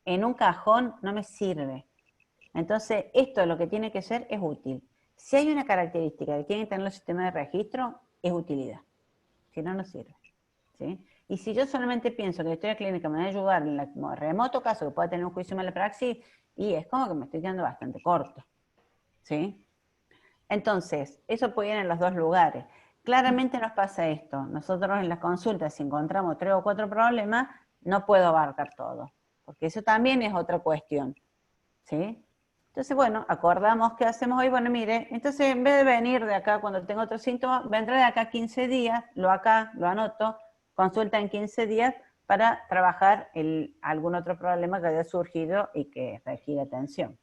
en un cajón, no me sirve. Entonces, esto lo que tiene que ser es útil. Si hay una característica que tienen que tener los sistemas de registro, es utilidad. Si no, no sirve. ¿Sí? Y si yo solamente pienso que la historia clínica me va a ayudar en el remoto caso que pueda tener un juicio de mala praxis, y es como que me estoy quedando bastante corto. ¿Sí? Entonces, eso puede ir en los dos lugares. Claramente nos pasa esto. Nosotros en las consultas, si encontramos 3 o 4 problemas, no puedo abarcar todo. Porque eso también es otra cuestión. ¿Sí? Entonces, bueno, acordamos qué hacemos hoy. Bueno, mire, entonces en vez de venir de acá cuando tengo otros síntomas, vendré de acá 15 días, lo anoto, consulta en 15 días para trabajar algún otro problema que haya surgido y que requiere atención.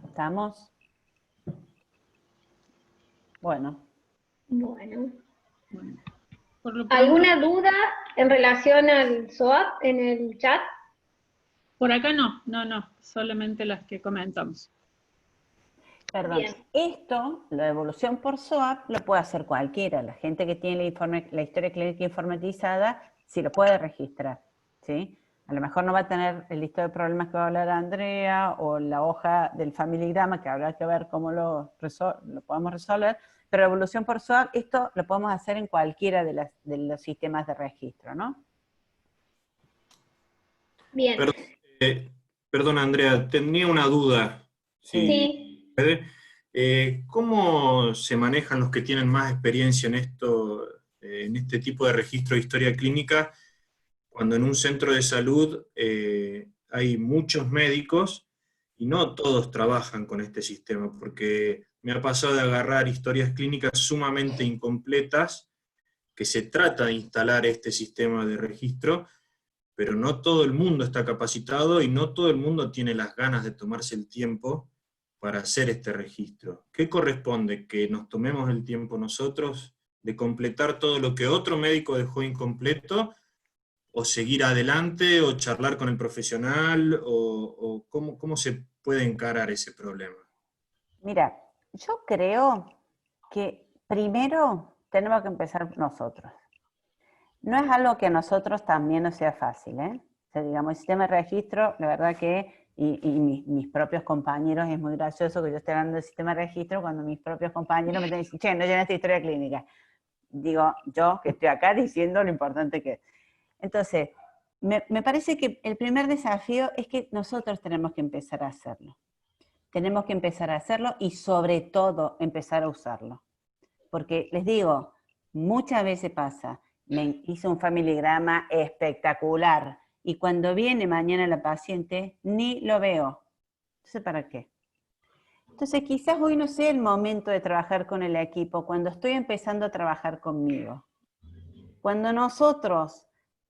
¿Estamos? Bueno. Bueno. Por lo pronto, ¿alguna duda en relación al SOAP en el chat? Por acá no, solamente las que comentamos. Perdón, Bien. esto, la evolución por SOAP, lo puede hacer cualquiera. La gente que tiene la historia clínica informatizada, sí lo puede registrar, ¿sí? A lo mejor no va a tener el listado de problemas que va a hablar Andrea, o la hoja del familigrama, que habrá que ver cómo lo podemos resolver, pero la evolución por SOAP, esto lo podemos hacer en cualquiera de los sistemas de registro, ¿no? Bien. Perdón, Andrea, tenía una duda. Sí. ¿Cómo se manejan los que tienen más experiencia en esto, en este tipo de registro de historia clínica, cuando en un centro de salud hay muchos médicos y no todos trabajan con este sistema? Porque me ha pasado de agarrar historias clínicas sumamente incompletas, que se trata de instalar este sistema de registro, pero no todo el mundo está capacitado y no todo el mundo tiene las ganas de tomarse el tiempo para hacer este registro. ¿Qué corresponde? ¿Que nos tomemos el tiempo nosotros de completar todo lo que otro médico dejó incompleto, o seguir adelante, o charlar con el profesional, o cómo se puede encarar ese problema? Mira, yo creo que primero tenemos que empezar nosotros. No es algo que a nosotros también nos sea fácil, ¿eh? O sea, digamos, el sistema de registro, la verdad que, mis propios compañeros, es muy gracioso que yo esté hablando del sistema de registro cuando mis propios compañeros me dicen, che, no llenaste historia clínica. Digo, yo que estoy acá diciendo lo importante que es. Entonces, me parece que el primer desafío es que nosotros tenemos que empezar a hacerlo. Tenemos que empezar a hacerlo y sobre todo empezar a usarlo. Porque les digo, muchas veces pasa, me hice un familigrama espectacular y cuando viene mañana la paciente ni lo veo. Entonces, ¿para qué? Entonces, quizás hoy no sea el momento de trabajar con el equipo, cuando estoy empezando a trabajar conmigo. Cuando nosotros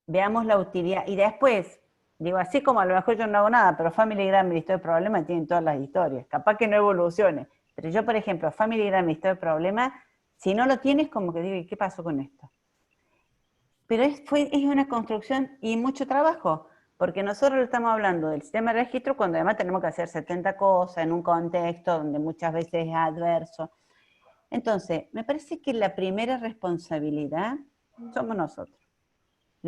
veamos la utilidad, y después, digo, así como a lo mejor yo no hago nada, pero familigrama y listado de problemas tienen todas las historias, capaz que no evolucione, pero yo, por ejemplo, familigrama y listado de problemas, si no lo tienes, como que digo, ¿y qué pasó con esto? Pero es una construcción y mucho trabajo, porque nosotros estamos hablando del sistema de registro cuando además tenemos que hacer 70 cosas en un contexto donde muchas veces es adverso. Entonces, me parece que la primera responsabilidad somos nosotros.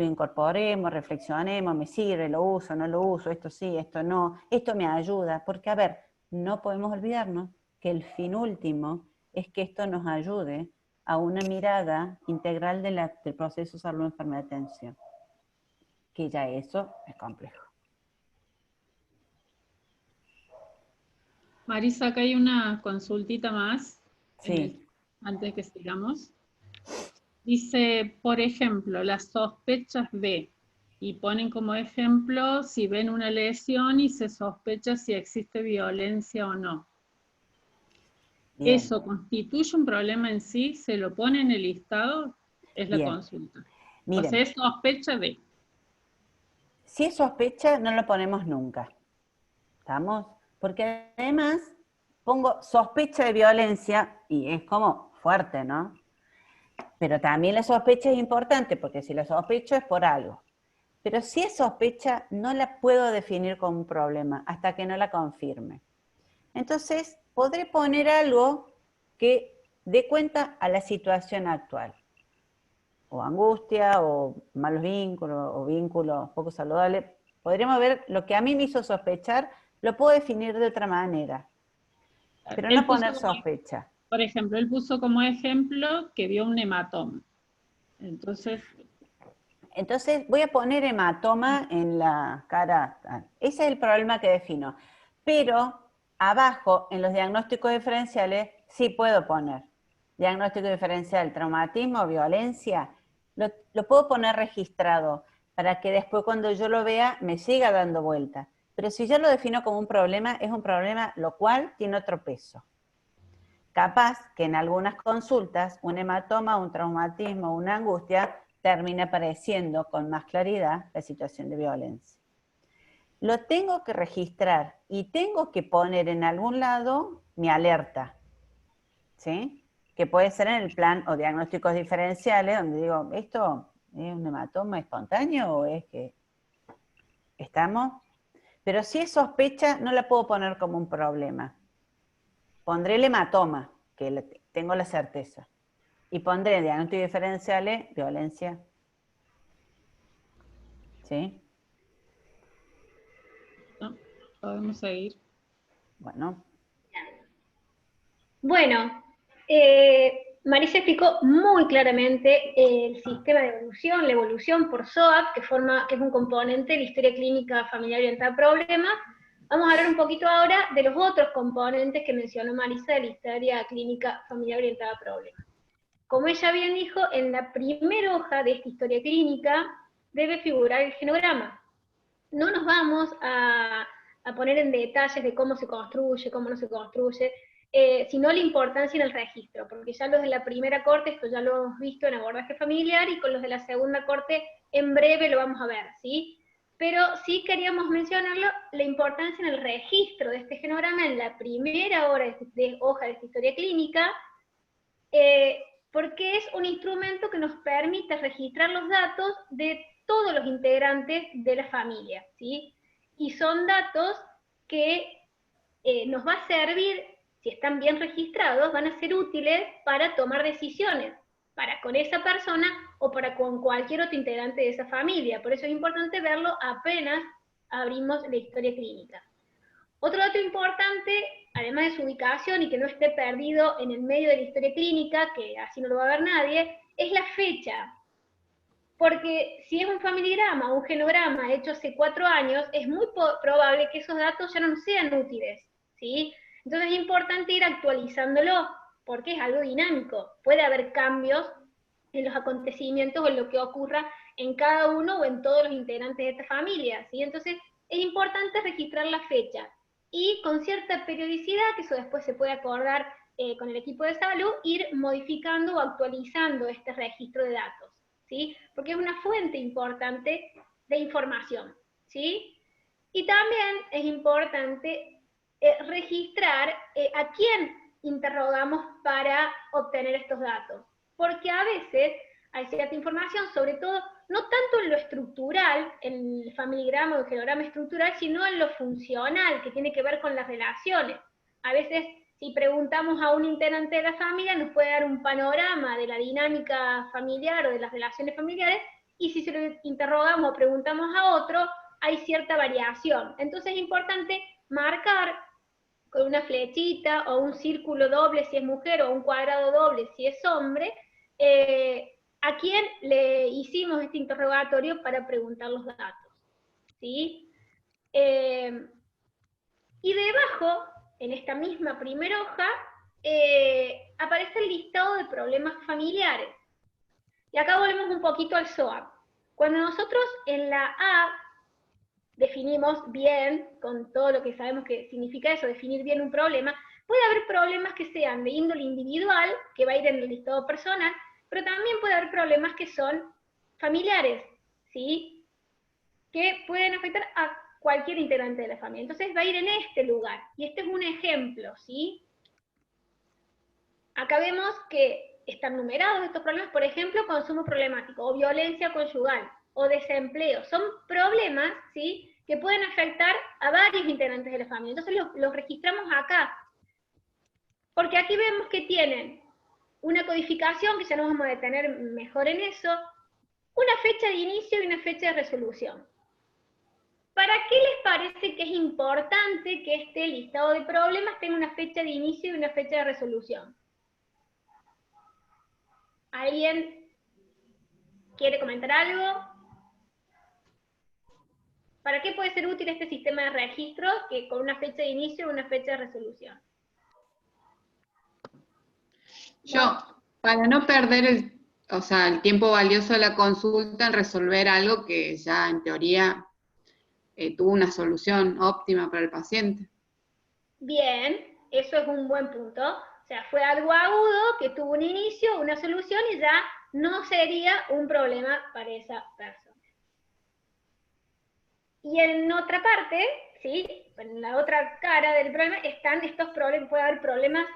lo incorporemos, reflexionemos, me sirve, lo uso, no lo uso, esto sí, esto no, esto me ayuda, porque a ver, no podemos olvidarnos que el fin último es que esto nos ayude a una mirada integral del proceso de salud, enfermedad, atención, que ya eso es complejo. Marisa, acá hay una consultita más, Sí. antes que sigamos. Dice, por ejemplo, las sospechas de, y ponen como ejemplo si ven una lesión y se sospecha si existe violencia o no. Bien. ¿Eso constituye un problema en sí? ¿Se lo pone en el listado? Es la Bien. consulta. Miren, O sea, es sospecha de. si es sospecha, no lo ponemos nunca. ¿Estamos? Porque además pongo sospecha de violencia y es como fuerte, ¿no? Pero también la sospecha es importante, porque si la sospecho es por algo. Pero si es sospecha, no la puedo definir como un problema hasta que no la confirme. Entonces, podré poner algo que dé cuenta a la situación actual. O angustia, o malos vínculos, o vínculos poco saludables. Podríamos ver lo que a mí me hizo sospechar, lo puedo definir de otra manera. Pero Él no puso poner como, sospecha. por ejemplo, él puso como ejemplo que vio un hematoma. Entonces, voy a poner hematoma en la cara. Ese es el problema que defino. Pero abajo, en los diagnósticos diferenciales, sí puedo poner. Diagnóstico diferencial, traumatismo, violencia. Lo puedo poner registrado para que después cuando yo lo vea me siga dando vuelta. Pero si yo lo defino como un problema, es un problema lo cual tiene otro peso. Capaz que en algunas consultas un hematoma, un traumatismo, una angustia termina apareciendo con más claridad la situación de violencia. Lo tengo que registrar y tengo que poner en algún lado mi alerta, ¿sí? Que puede ser en el plan o diagnósticos diferenciales, donde digo, ¿esto es un hematoma espontáneo o es que estamos? Pero si es sospecha, no la puedo poner como un problema. Pondré el hematoma, que tengo la certeza. Y pondré diagnósticos diferenciales, violencia. ¿Sí? ¿no? Podemos seguir. Bueno. Bueno, Marisa explicó muy claramente el sistema de evolución, la evolución por SOAP, que es un componente de la historia clínica familiar orientada a problemas. Vamos a hablar un poquito ahora de los otros componentes que mencionó Marisa de la historia clínica familiar orientada a problemas. Como ella bien dijo, en la primera hoja de esta historia clínica debe figurar el genograma. No nos vamos a poner en detalles de cómo se construye, cómo no se construye, sino la importancia en el registro, porque ya los de la primera corte, esto ya lo hemos visto en abordaje familiar, y con los de la segunda corte en breve lo vamos a ver, ¿sí? Pero sí queríamos mencionarlo, la importancia en el registro de este genograma en la primera hoja de esta historia clínica, porque es un instrumento que nos permite registrar los datos de todos los integrantes de la familia, ¿sí? Y son datos que nos va a servir, si están bien registrados, van a ser útiles para tomar decisiones, para con esa persona o para con cualquier otro integrante de esa familia. Por eso es importante verlo apenas abrimos la historia clínica. Otro dato importante, además de su ubicación y que no esté perdido en el medio de la historia clínica, que así no lo va a ver nadie, es la fecha. Porque si es un familigrama o un genograma hecho hace 4 años, es muy probable que esos datos ya no nos sean útiles, ¿sí? Entonces es importante ir actualizándolo, porque es algo dinámico. Puede haber cambios en los acontecimientos o en lo que ocurra en cada uno o en todos los integrantes de esta familia, ¿sí? Entonces es importante registrar la fecha y con cierta periodicidad, que eso después se puede acordar con el equipo de salud, ir modificando o actualizando este registro de datos, ¿sí? Porque es una fuente importante de información, ¿sí? Y también es importante registrar a quién interrogamos para obtener estos datos, porque a veces hay cierta información, sobre todo, no tanto en lo estructural, en el familigrama o el genograma estructural, sino en lo funcional, que tiene que ver con las relaciones. A veces, si preguntamos a un integrante de la familia, nos puede dar un panorama de la dinámica familiar o de las relaciones familiares y si se lo interrogamos o preguntamos a otro, hay cierta variación. Entonces es importante marcar con una flechita o un círculo doble si es mujer o un cuadrado doble si es hombre, a quién le hicimos este interrogatorio para preguntar los datos, ¿sí? Y debajo, en esta misma primera hoja, aparece el listado de problemas familiares. Y acá volvemos un poquito al SOAP. Cuando nosotros en la A definimos bien, con todo lo que sabemos que significa eso, definir bien un problema, puede haber problemas que sean de índole individual, que va a ir en el listado personal, pero también puede haber problemas que son familiares, ¿sí? Que pueden afectar a cualquier integrante de la familia. Entonces va a ir en este lugar, y este es un ejemplo, ¿sí? Acá vemos que están numerados estos problemas, por ejemplo, consumo problemático, o violencia conyugal, o desempleo. Son problemas, ¿sí?, que pueden afectar a varios integrantes de la familia. Entonces los registramos acá, porque aquí vemos que tienen una codificación, que ya nos vamos a detener mejor en eso, una fecha de inicio y una fecha de resolución. ¿Para qué les parece que es importante que este listado de problemas tenga una fecha de inicio y una fecha de resolución? ¿Alguien quiere comentar algo? ¿Para qué puede ser útil este sistema de registro que con una fecha de inicio y una fecha de resolución? Yo, para no perder el tiempo valioso de la consulta en resolver algo que ya en teoría tuvo una solución óptima para el paciente. Bien, eso es un buen punto. O sea, fue algo agudo que tuvo un inicio, una solución y ya no sería un problema para esa persona. Y en otra parte, ¿sí?, en la otra cara del problema están estos problemas, puede haber problemas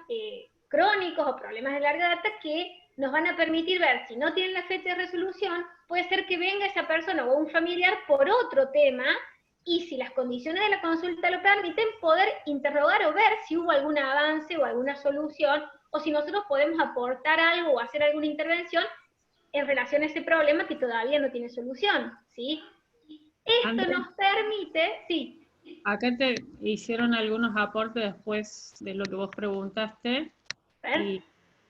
crónicos o problemas de larga data que nos van a permitir ver, si no tienen la fecha de resolución, puede ser que venga esa persona o un familiar por otro tema, y si las condiciones de la consulta lo permiten, poder interrogar o ver si hubo algún avance o alguna solución, o si nosotros podemos aportar algo o hacer alguna intervención en relación a ese problema que todavía no tiene solución, ¿sí? Esto Andrés, nos permite, sí. Acá te hicieron algunos aportes después de lo que vos preguntaste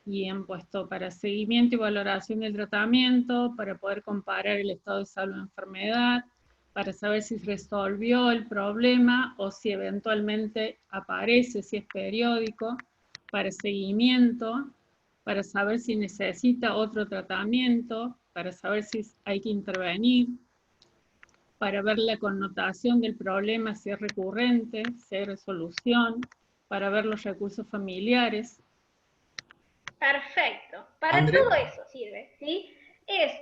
y han puesto para seguimiento y valoración del tratamiento, para poder comparar el estado de salud de la enfermedad, para saber si resolvió el problema o si eventualmente aparece, si es periódico, para seguimiento, para saber si necesita otro tratamiento, para saber si hay que intervenir, para ver la connotación del problema, si es recurrente, si hay resolución, para ver los recursos familiares. Perfecto. Para André. todo eso sirve, ¿sí? Es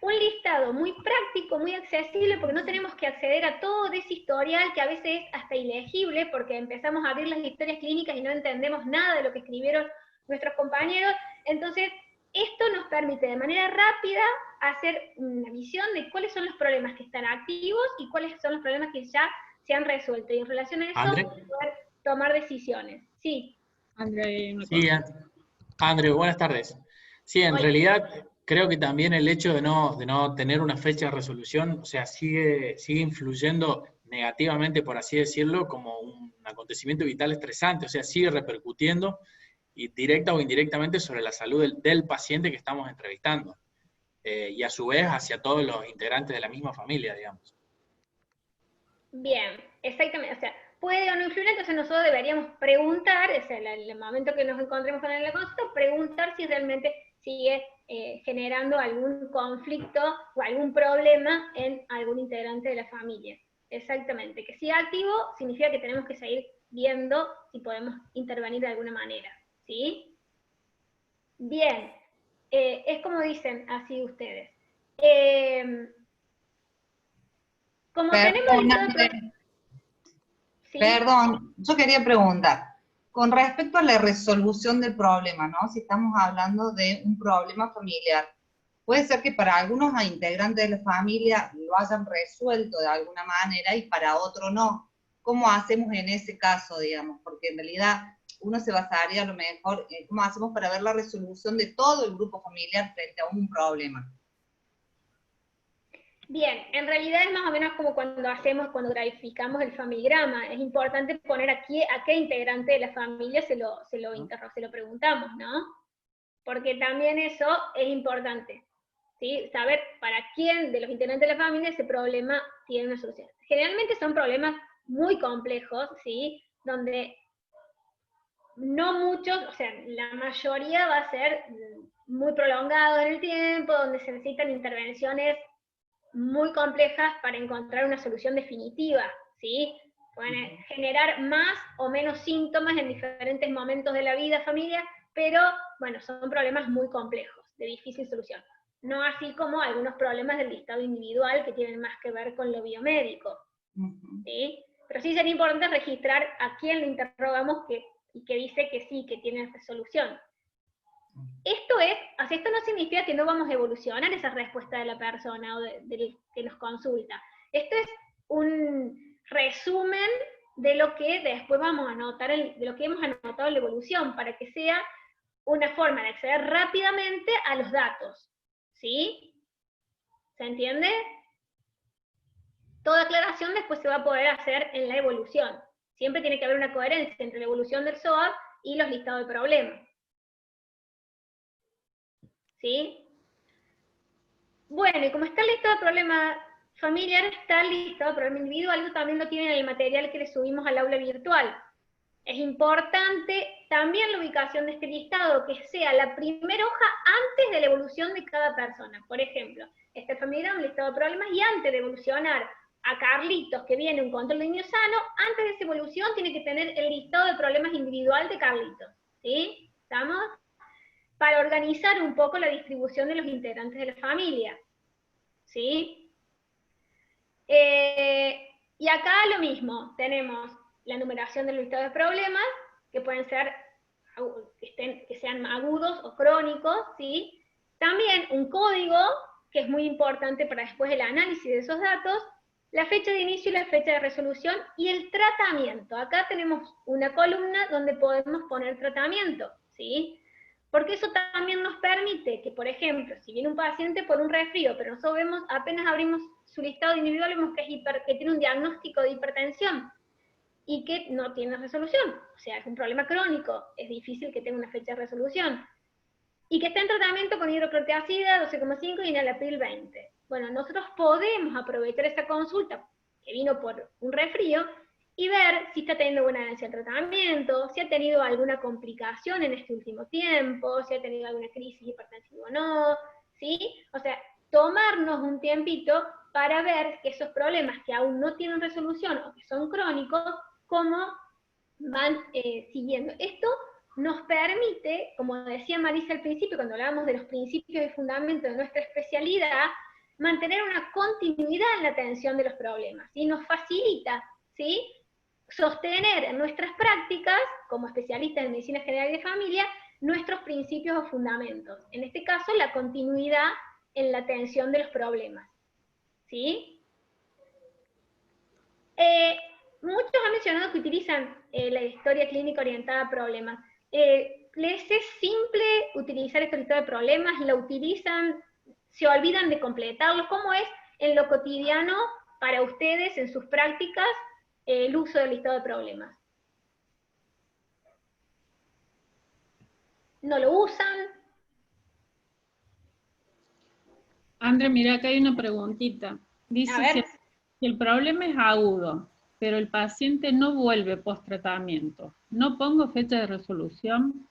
un listado muy práctico, muy accesible, porque no tenemos que acceder a todo ese historial que a veces es hasta ilegible, porque empezamos a abrir las historias clínicas y no entendemos nada de lo que escribieron nuestros compañeros. Entonces, esto nos permite de manera rápida hacer una visión de cuáles son los problemas que están activos y cuáles son los problemas que ya se han resuelto. Y en relación a eso, André. poder tomar decisiones. Sí. André, Sí, André, buenas tardes. Sí, en Hola. realidad creo que también el hecho de no tener una fecha de resolución, o sea, sigue influyendo negativamente, por así decirlo, como un acontecimiento vital estresante, o sea, sigue repercutiendo y directa o indirectamente sobre la salud del paciente que estamos entrevistando, y a su vez hacia todos los integrantes de la misma familia, digamos. Bien, exactamente. O sea, puede o no influir, entonces nosotros deberíamos preguntar, o sea, en el momento que nos encontremos con la consulta, preguntar si realmente sigue generando algún conflicto o algún problema en algún integrante de la familia. Exactamente. Que siga activo significa que tenemos que seguir viendo si podemos intervenir de alguna manera. ¿Sí? Bien. Es como dicen así ustedes. Como tenemos listado ¿sí? Perdón, yo quería preguntar, con respecto a la resolución del problema, ¿no? Si estamos hablando de un problema familiar, puede ser que para algunos integrantes de la familia lo hayan resuelto de alguna manera y para otro no. ¿Cómo hacemos en ese caso, digamos? Porque en realidad uno se basaría a lo mejor, ¿cómo hacemos para ver la resolución de todo el grupo familiar frente a un problema? Bien, en realidad es más o menos como cuando grafificamos el familigrama. Es importante poner aquí a qué integrante de la familia se lo preguntamos, ¿no? Porque también eso es importante, ¿sí? Saber para quién de los integrantes de la familia ese problema tiene una solución. Generalmente son problemas muy complejos, ¿sí? Donde no muchos, o sea, la mayoría va a ser muy prolongado en el tiempo, donde se necesitan intervenciones muy complejas para encontrar una solución definitiva, ¿sí? Pueden generar más o menos síntomas en diferentes momentos de la vida familiar, pero, bueno, son problemas muy complejos, de difícil solución. No así como algunos problemas del listado individual que tienen más que ver con lo biomédico, ¿sí? Pero sí sería importante registrar a quién le interrogamos y que dice que sí, que tiene resolución. Esto no significa que no vamos a evolucionar esa respuesta de la persona o del que nos consulta. Esto es un resumen de lo que después vamos a anotar, de lo que hemos anotado en la evolución, para que sea una forma de acceder rápidamente a los datos. ¿Sí? ¿Se entiende? Toda aclaración después se va a poder hacer en la evolución. Siempre tiene que haber una coherencia entre la evolución del SOAP y los listados de problemas. ¿Sí? Bueno, y como está el listado de problemas familiar, está el listado de problemas individual, eso también lo tienen en el material que le subimos al aula virtual. Es importante también la ubicación de este listado, que sea la primera hoja antes de la evolución de cada persona. Por ejemplo, este familiar, un listado de problemas, y antes de evolucionar a Carlitos, que viene un control de niño sano, antes de esa evolución tiene que tener el listado de problemas individual de Carlitos. ¿Sí? ¿Estamos? Para organizar un poco la distribución de los integrantes de la familia. ¿Sí? Y acá lo mismo, tenemos la numeración del listado de problemas, que pueden ser, que sean agudos o crónicos, ¿sí? También un código, que es muy importante para después el análisis de esos datos, la fecha de inicio y la fecha de resolución, y el tratamiento. Acá tenemos una columna donde podemos poner tratamiento, ¿sí? Porque eso también nos permite que, por ejemplo, si viene un paciente por un resfrío, pero nosotros vemos, apenas abrimos su listado individual, vemos que tiene un diagnóstico de hipertensión y que no tiene resolución. O sea, es un problema crónico, es difícil que tenga una fecha de resolución. Y que está en tratamiento con hidroclorotiazida 12,5 y enalapril 20. Bueno, nosotros podemos aprovechar esta consulta que vino por un resfrío y ver si está teniendo buena adherencia al tratamiento, si ha tenido alguna complicación en este último tiempo, si ha tenido alguna crisis hipertensiva o no, ¿sí? O sea, tomarnos un tiempito para ver que esos problemas que aún no tienen resolución o que son crónicos, cómo van siguiendo. Esto nos permite, como decía Marisa al principio, cuando hablábamos de los principios y fundamentos de nuestra especialidad, mantener una continuidad en la atención de los problemas, y nos facilita, ¿sí?, sostener en nuestras prácticas, como especialistas en medicina general y de familia, nuestros principios o fundamentos. En este caso, la continuidad en la atención de los problemas. ¿Sí? Muchos han mencionado que utilizan la historia clínica orientada a problemas. ¿Les es simple utilizar esta lista de problemas? ¿La utilizan? ¿Se olvidan de completarlos? ¿Cómo es en lo cotidiano para ustedes, en sus prácticas, el uso del listado de problemas? ¿No lo usan? André, mira, acá hay una preguntita. Dice, si el problema es agudo, pero el paciente no vuelve post-tratamiento, ¿no pongo fecha de resolución?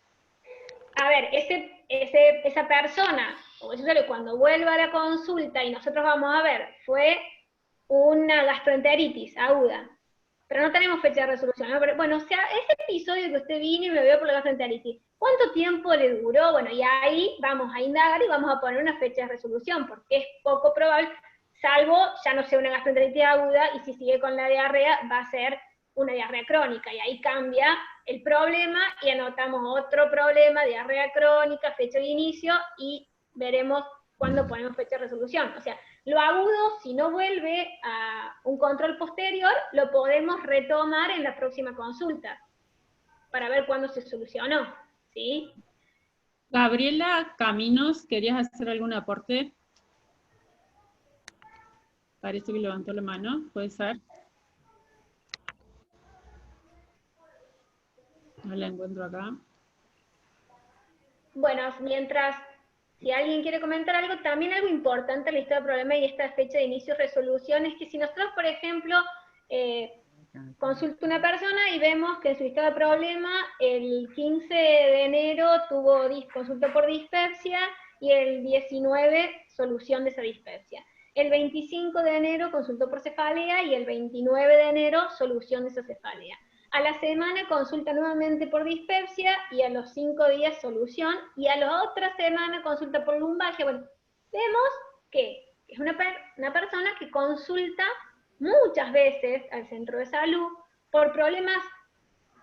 A ver, esa persona, o ese usuario, cuando vuelva a la consulta y nosotros vamos a ver, fue una gastroenteritis aguda, pero no tenemos fecha de resolución, ¿no? Pero, bueno, o sea, ese episodio que usted vino y me vio por la gastroenteritis, ¿cuánto tiempo le duró? Bueno, y ahí vamos a indagar y vamos a poner una fecha de resolución, porque es poco probable, salvo ya no sea una gastroenteritis aguda, y si sigue con la diarrea, va a ser una diarrea crónica, y ahí cambia el problema, y anotamos otro problema, diarrea crónica, fecha de inicio, y veremos cuándo ponemos fecha de resolución. O sea, lo agudo, si no vuelve a un control posterior, lo podemos retomar en la próxima consulta, para ver cuándo se solucionó, ¿sí? Gabriela Caminos, ¿querías hacer algún aporte? Parece que levantó la mano, ¿puede ser? No la encuentro acá. Bueno, mientras, si alguien quiere comentar algo, también algo importante en la lista de problemas y esta fecha de inicio de resolución es que si nosotros, por ejemplo, consulta una persona y vemos que en su lista de problema el 15 de enero tuvo consulta por dispepsia y el 19 solución de esa dispepsia. El 25 de enero consultó por cefalea y el 29 de enero solución de esa cefalea. A la semana consulta nuevamente por dispepsia y a los 5 días solución, y a la otra semana consulta por lumbalgia. Bueno, vemos que es una persona que consulta muchas veces al centro de salud por problemas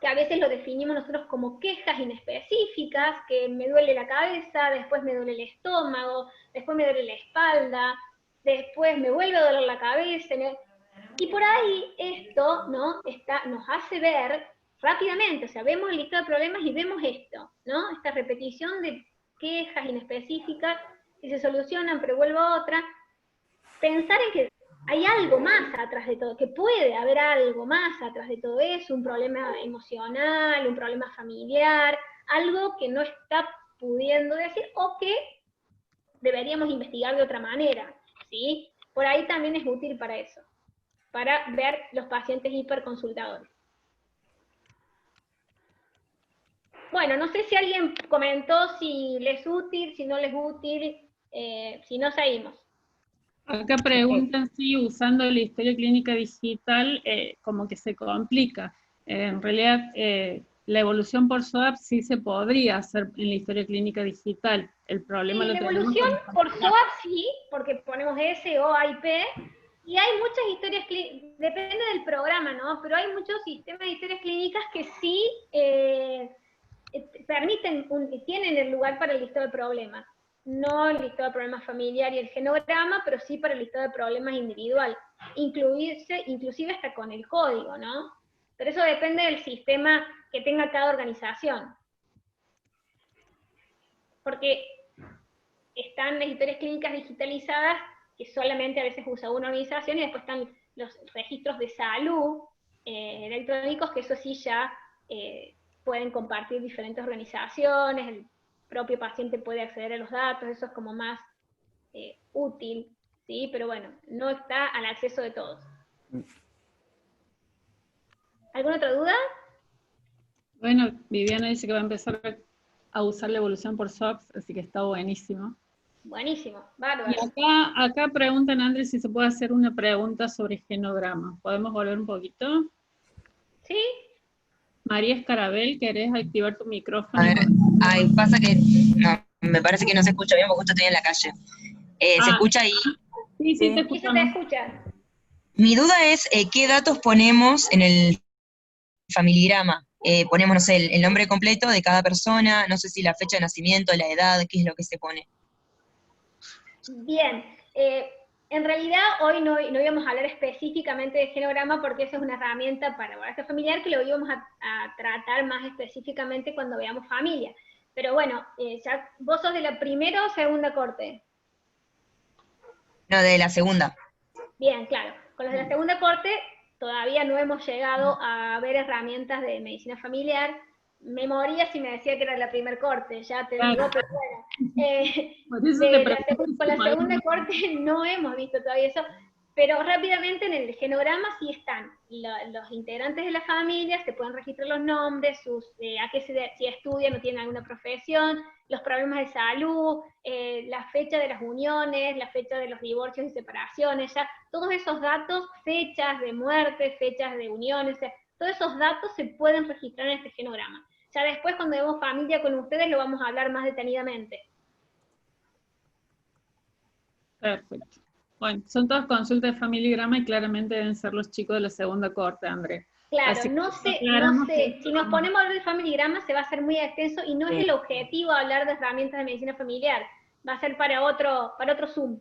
que a veces lo definimos nosotros como quejas inespecíficas, que me duele la cabeza, después me duele el estómago, después me duele la espalda, después me vuelve a doler la cabeza. Y por ahí esto, ¿no? Nos hace ver rápidamente, o sea, vemos el listado de problemas y vemos esto, ¿no? Esta repetición de quejas inespecíficas que se solucionan, pero vuelvo a otra. Pensar en que hay algo más atrás de todo, que puede haber algo más atrás de todo eso, un problema emocional, un problema familiar, algo que no está pudiendo decir o que deberíamos investigar de otra manera, ¿sí? Por ahí también es útil para eso, para ver los pacientes hiperconsultadores. Bueno, no sé si alguien comentó si les es útil, si no les es útil, si no seguimos. Acá preguntan si usando la historia clínica digital como que se complica. En realidad la evolución por SOAP sí se podría hacer en la historia clínica digital. El problema Sí, lo la tenemos evolución con- por SOAP sí, porque ponemos S, O, A y P, y hay muchas historias clínicas, depende del programa, ¿no? Pero hay muchos sistemas de historias clínicas que sí permiten, tienen el lugar para el listado de problemas. No el listado de problemas familiar y el genograma, pero sí para el listado de problemas individual. Inclusive hasta con el código, ¿no? Pero eso depende del sistema que tenga cada organización. Porque están las historias clínicas digitalizadas, que solamente a veces usa una organización, y después están los registros de salud electrónicos, que eso sí ya pueden compartir diferentes organizaciones, el propio paciente puede acceder a los datos, eso es como más útil, ¿sí? Pero bueno, no está al acceso de todos. ¿Alguna otra duda? Bueno, Viviana dice que va a empezar a usar la evolución por SOAPs, así que está buenísimo. Buenísimo, bárbaro. Y acá preguntan, Andrés, si se puede hacer una pregunta sobre genograma. ¿Podemos volver un poquito? ¿Sí? María Escarabel, ¿querés activar tu micrófono? A ver, ahí pasa que no, me parece que no se escucha bien porque justo estoy en la calle. ¿Se escucha ahí? Sí, te Sí, se te escuchamos. escucha. Mi duda es, ¿qué datos ponemos en el familigrama? Ponemos, no sé, el nombre completo de cada persona, no sé si la fecha de nacimiento, la edad, qué es lo que se pone. Bien, en realidad hoy no íbamos a hablar específicamente de genograma porque esa es una herramienta para abordaje familiar que lo íbamos a tratar más específicamente cuando veamos familia. Pero bueno, ya, ¿vos sos de la primera o segunda corte? No, de la segunda. Bien, claro. Con los de la segunda corte todavía no hemos llegado a ver herramientas de medicina familiar. Me moría si me decía que era la primer corte, ya te digo, pero bueno. Con la segunda corte no hemos visto todavía eso, pero rápidamente en el genograma sí están los integrantes de la familia, se pueden registrar los nombres, si estudian o tienen alguna profesión, los problemas de salud, la fecha de las uniones, la fecha de los divorcios y separaciones, ya todos esos datos, fechas de muerte, fechas de uniones, todos esos datos se pueden registrar en este genograma. Ya después, cuando vemos familia con ustedes, lo vamos a hablar más detenidamente. Perfecto. Bueno, son todas consultas de familigrama y claramente deben ser los chicos de la segunda corte, Andrés. Claro, no sé, si nos ponemos a hablar de familigrama se va a hacer muy extenso y no es el objetivo hablar de herramientas de medicina familiar, va a ser para otro Zoom.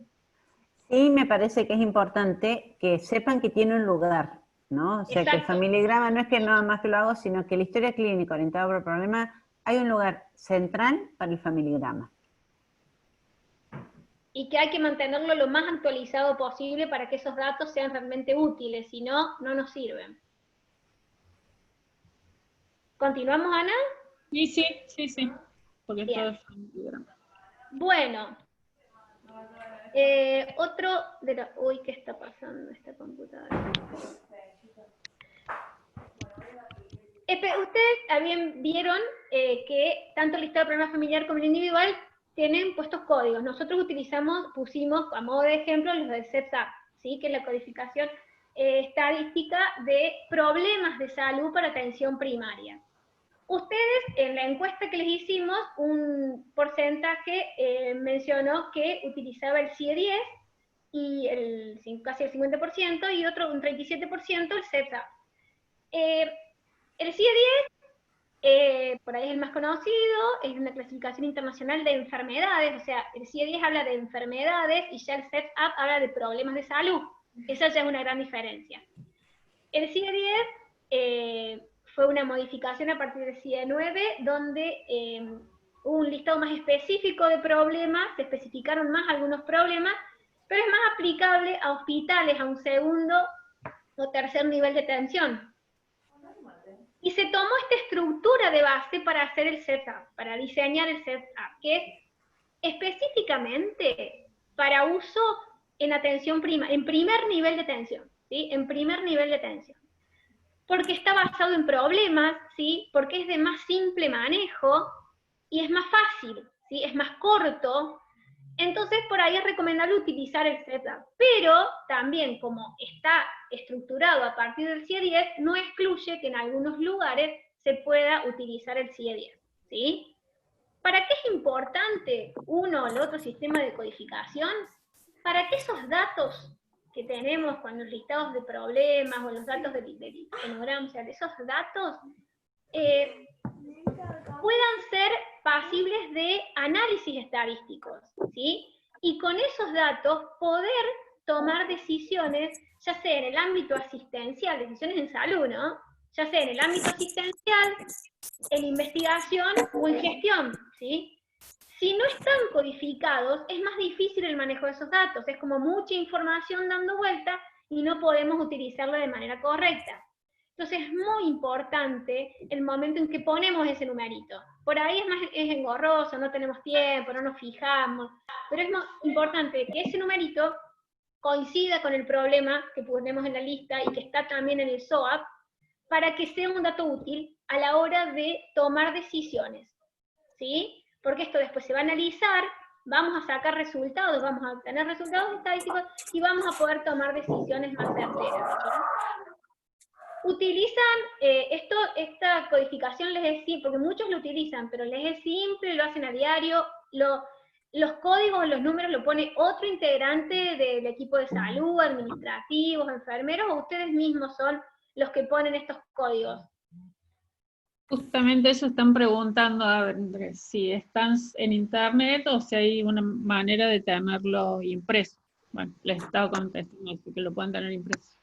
Sí, me parece que es importante que sepan que tiene un lugar, ¿no? O sea, Exacto. que el familigrama no es que nada más que lo hago, sino que la historia clínica orientada por el problema, hay un lugar central para el familigrama. y que hay que mantenerlo lo más actualizado posible para que esos datos sean realmente útiles, si no, no nos sirven. ¿Continuamos, Ana? Sí. Porque Bien. esto es un programa. Bueno, otro de los... Uy, ¿qué está pasando esta computadora? Ustedes vieron que tanto el listado de problema familiar como el individual tienen puestos códigos. Nosotros pusimos a modo de ejemplo los del SETAP, ¿sí? Que es la codificación estadística de problemas de salud para atención primaria. Ustedes, en la encuesta que les hicimos, un porcentaje mencionó que utilizaba el CIE-10, y casi el 50%, y otro, un 37%, el SETAP. El CIE-10, por ahí es el más conocido, es una clasificación internacional de enfermedades, o sea, el CIE-10 habla de enfermedades y ya el SETAP habla de problemas de salud. Esa ya es una gran diferencia. El CIE-10 fue una modificación a partir del CIE-9, donde hubo un listado más específico de problemas, se especificaron más algunos problemas, pero es más aplicable a hospitales, a un segundo o tercer nivel de atención. Y se tomó esta estructura de base para hacer el SETAP, para diseñar el SETAP, que es específicamente para uso en atención primaria, en primer nivel de atención, ¿sí? En primer nivel de atención. Porque está basado en problemas, ¿sí? Porque es de más simple manejo y es más fácil, ¿sí? Es más corto. Entonces, por ahí es recomendable utilizar el SETAP. Pero también, como está estructurado a partir del CIE-10, no excluye que en algunos lugares se pueda utilizar el CIE-10, ¿sí? ¿Para qué es importante uno o el otro sistema de codificación? Para que esos datos que tenemos con los listados de problemas o los datos de enogramas, o sea, esos datos puedan ser pasibles de análisis estadísticos, ¿sí? Y con esos datos poder tomar decisiones, ya sea en el ámbito asistencial, decisiones en salud, ¿no? Ya sea en el ámbito asistencial, en investigación o en gestión, ¿sí? Si no están codificados, es más difícil el manejo de esos datos, es como mucha información dando vuelta y no podemos utilizarla de manera correcta. Entonces es muy importante el momento en que ponemos ese numerito. Por ahí es engorroso, no tenemos tiempo, no nos fijamos, pero es muy importante que ese numerito coincida con el problema que ponemos en la lista y que está también en el SOAP, para que sea un dato útil a la hora de tomar decisiones, ¿sí? Porque esto después se va a analizar, vamos a sacar resultados, vamos a obtener resultados estadísticos y vamos a poder tomar decisiones más certeras, ¿sí? Utilizan esta codificación, les es simple, porque muchos lo utilizan, pero les es simple, lo hacen a diario, los códigos, los números lo pone otro integrante del equipo de salud, administrativos, enfermeros, o ustedes mismos son los que ponen estos códigos. Justamente eso están preguntando, a ver, si están en internet o si hay una manera de tenerlo impreso. Bueno, les estaba contestando que lo pueden tener impreso.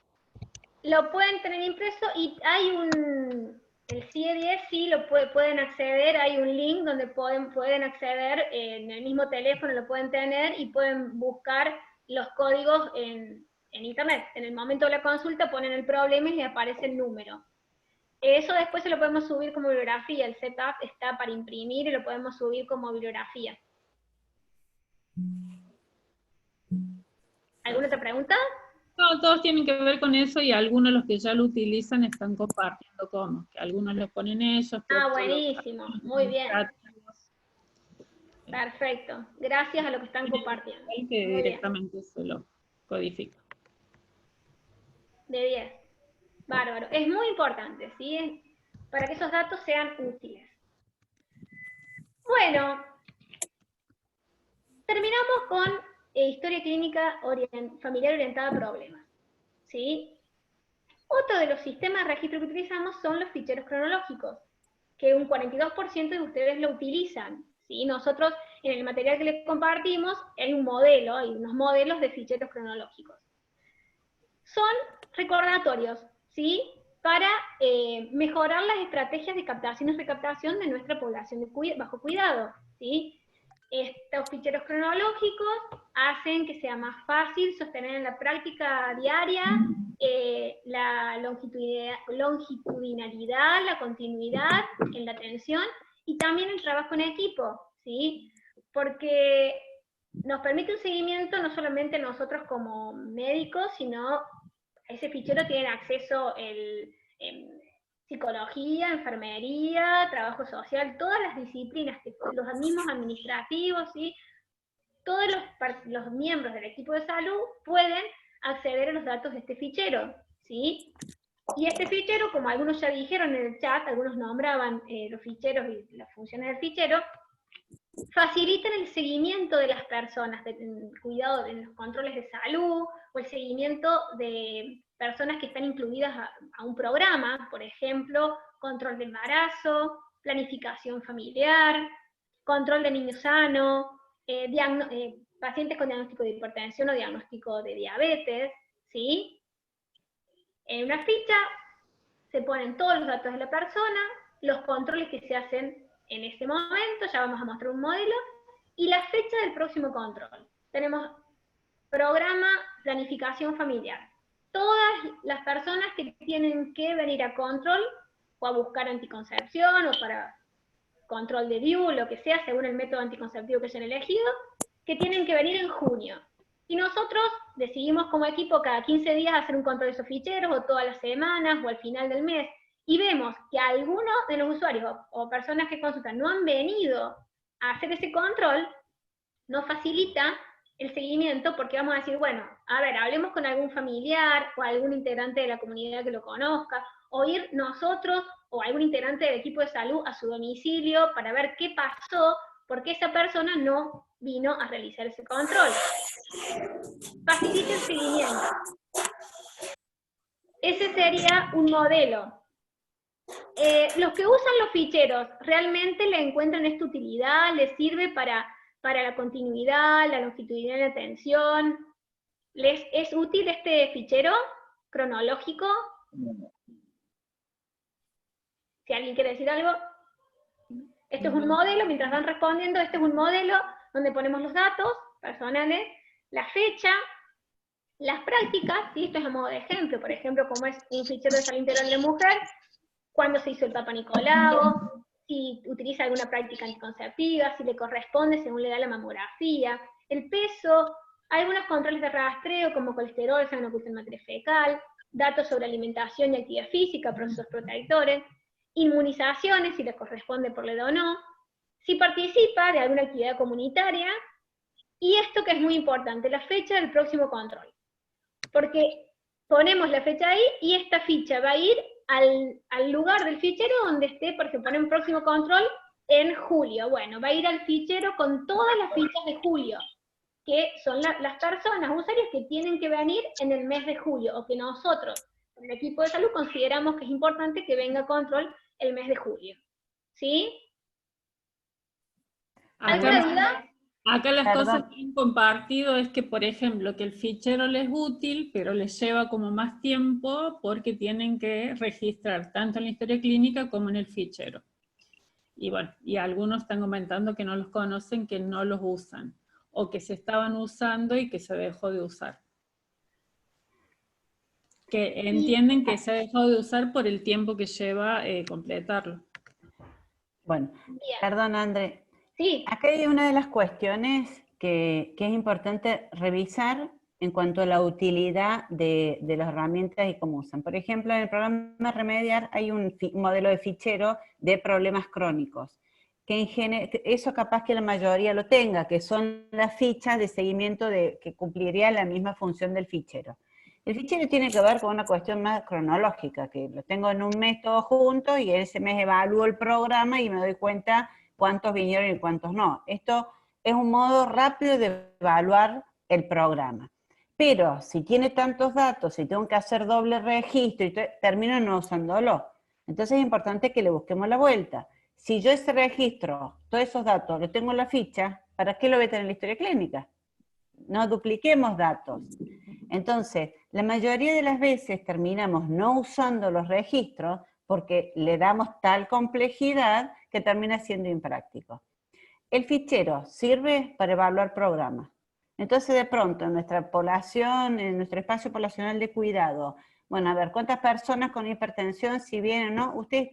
Lo pueden tener impreso y hay el CIE-10 sí lo pueden acceder, hay un link donde pueden acceder en el mismo teléfono, lo pueden tener y pueden buscar los códigos en internet. En el momento de la consulta ponen el problema y les aparece el número. Eso después se lo podemos subir como bibliografía, el setup está para imprimir y lo podemos subir como bibliografía. ¿Alguna otra pregunta? No, todos tienen que ver con eso y algunos de los que ya lo utilizan están compartiendo cómo, que algunos lo ponen ellos. Ah, buenísimo, muy bien. Perfecto, gracias a lo que están compartiendo. Que directamente se lo codifica. De 10. Bárbaro. Es muy importante, ¿sí? Para que esos datos sean útiles. Bueno, terminamos con historia clínica familiar orientada a problemas, ¿sí? Otro de los sistemas de registro que utilizamos son los ficheros cronológicos, que un 42% de ustedes lo utilizan, ¿sí? Nosotros, en el material que les compartimos, hay un modelo, hay unos modelos de ficheros cronológicos. Son recordatorios, ¿sí? Para mejorar las estrategias de captación y recaptación de nuestra población bajo cuidado, ¿sí? Estos ficheros cronológicos hacen que sea más fácil sostener en la práctica diaria la longitudinalidad, la continuidad en la atención y también el trabajo en equipo, ¿sí? Porque nos permite un seguimiento no solamente nosotros como médicos, sino a ese fichero tienen acceso psicología, enfermería, trabajo social, todas las disciplinas, los mismos administrativos, ¿sí? Todos los miembros del equipo de salud pueden acceder a los datos de este fichero, ¿sí? Y este fichero, como algunos ya dijeron en el chat, algunos nombraban los ficheros y las funciones del fichero, facilitan el seguimiento de las personas, el cuidado de los controles de salud, o el seguimiento de personas que están incluidas a un programa, por ejemplo, control de embarazo, planificación familiar, control de niño sano, pacientes con diagnóstico de hipertensión o diagnóstico de diabetes, ¿sí? En una ficha se ponen todos los datos de la persona, los controles que se hacen en ese momento, ya vamos a mostrar un modelo, y la fecha del próximo control. Tenemos programa, planificación familiar. Todas las personas que tienen que venir a control, o a buscar anticoncepción, o para control de DIU, lo que sea, según el método anticonceptivo que hayan elegido, que tienen que venir en junio. Y nosotros decidimos como equipo cada 15 días hacer un control de esos ficheros, o todas las semanas, o al final del mes, y vemos que algunos de los usuarios o personas que consultan no han venido a hacer ese control, nos facilita el seguimiento, porque vamos a decir, bueno, a ver, hablemos con algún familiar o algún integrante de la comunidad que lo conozca, o ir nosotros o algún integrante del equipo de salud a su domicilio para ver qué pasó, porque esa persona no vino a realizar ese control. Facilita el seguimiento. Ese sería un modelo. Los que usan los ficheros, ¿realmente le encuentran esta utilidad? ¿Les sirve para la continuidad, la longitudinalidad de atención? ¿Les es útil este fichero cronológico? Si alguien quiere decir algo. Esto es un modelo, mientras van respondiendo, este es un modelo donde ponemos los datos personales, la fecha, las prácticas, ¿sí? Esto es a modo de ejemplo, por ejemplo, como es un fichero de salud integral de mujer, cuándo se hizo el Papa Nicolau, si utiliza alguna práctica anticonceptiva, si le corresponde según le da la mamografía, el peso, algunos controles de rastreo como colesterol, sangre oculta en materia fecal, datos sobre alimentación y actividad física, procesos protectores, inmunizaciones, si le corresponde por la edad o no, si participa de alguna actividad comunitaria, y esto que es muy importante, la fecha del próximo control. Porque ponemos la fecha ahí, y esta ficha va a ir al lugar del fichero donde esté, porque ponen próximo control en julio. Bueno, va a ir al fichero con todas las fichas de julio, que son las personas, usuarios que tienen que venir en el mes de julio, o que nosotros, el equipo de salud, consideramos que es importante que venga a control el mes de julio. ¿Sí? ¿Alguna duda? Acá las cosas que han compartido es que, por ejemplo, que el fichero les es útil, pero les lleva como más tiempo porque tienen que registrar tanto en la historia clínica como en el fichero. Y bueno, y algunos están comentando que no los conocen, que no los usan, o que se estaban usando y que se dejó de usar. Que entienden que se ha dejado de usar por el tiempo que lleva completarlo. Bueno, perdón, André. Sí. Acá hay una de las cuestiones que es importante revisar en cuanto a la utilidad de las herramientas y cómo usan. Por ejemplo, en el programa Remediar hay un modelo de fichero de problemas crónicos, que eso capaz que la mayoría lo tenga, que son las fichas de seguimiento que cumpliría la misma función del fichero. El fichero tiene que ver con una cuestión más cronológica, que lo tengo en un mes todo junto y ese mes evalúo el programa y me doy cuenta cuántos vinieron y cuántos no. Esto es un modo rápido de evaluar el programa. Pero si tiene tantos datos, si tengo que hacer doble registro, y termino no usándolo. Entonces es importante que le busquemos la vuelta. Si yo ese registro, todos esos datos, lo tengo en la ficha, ¿para qué lo voy a tener en la historia clínica? No dupliquemos datos. Entonces, la mayoría de las veces terminamos no usando los registros porque le damos tal complejidad que termina siendo impráctico. el fichero sirve para evaluar programas. Entonces, de pronto, en nuestra población, en nuestro espacio poblacional de cuidado, bueno, a ver, ¿cuántas personas con hipertensión, si vienen o no? Ustedes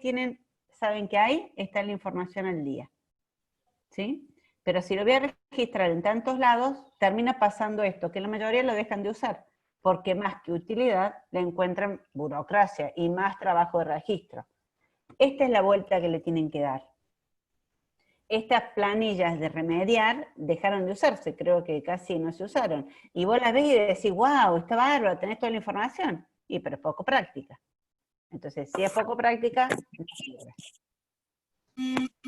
saben que ahí está la información al día, ¿sí? Pero si lo voy a registrar en tantos lados, termina pasando esto, que la mayoría lo dejan de usar, porque más que utilidad, le encuentran burocracia y más trabajo de registro. Esta es la vuelta que le tienen que dar. Estas planillas de remediar dejaron de usarse, creo que casi no se usaron. Y vos las ves y decís, wow, está bárbaro, tenés toda la información. Pero es poco práctica. Entonces, si es poco práctica, no sirve.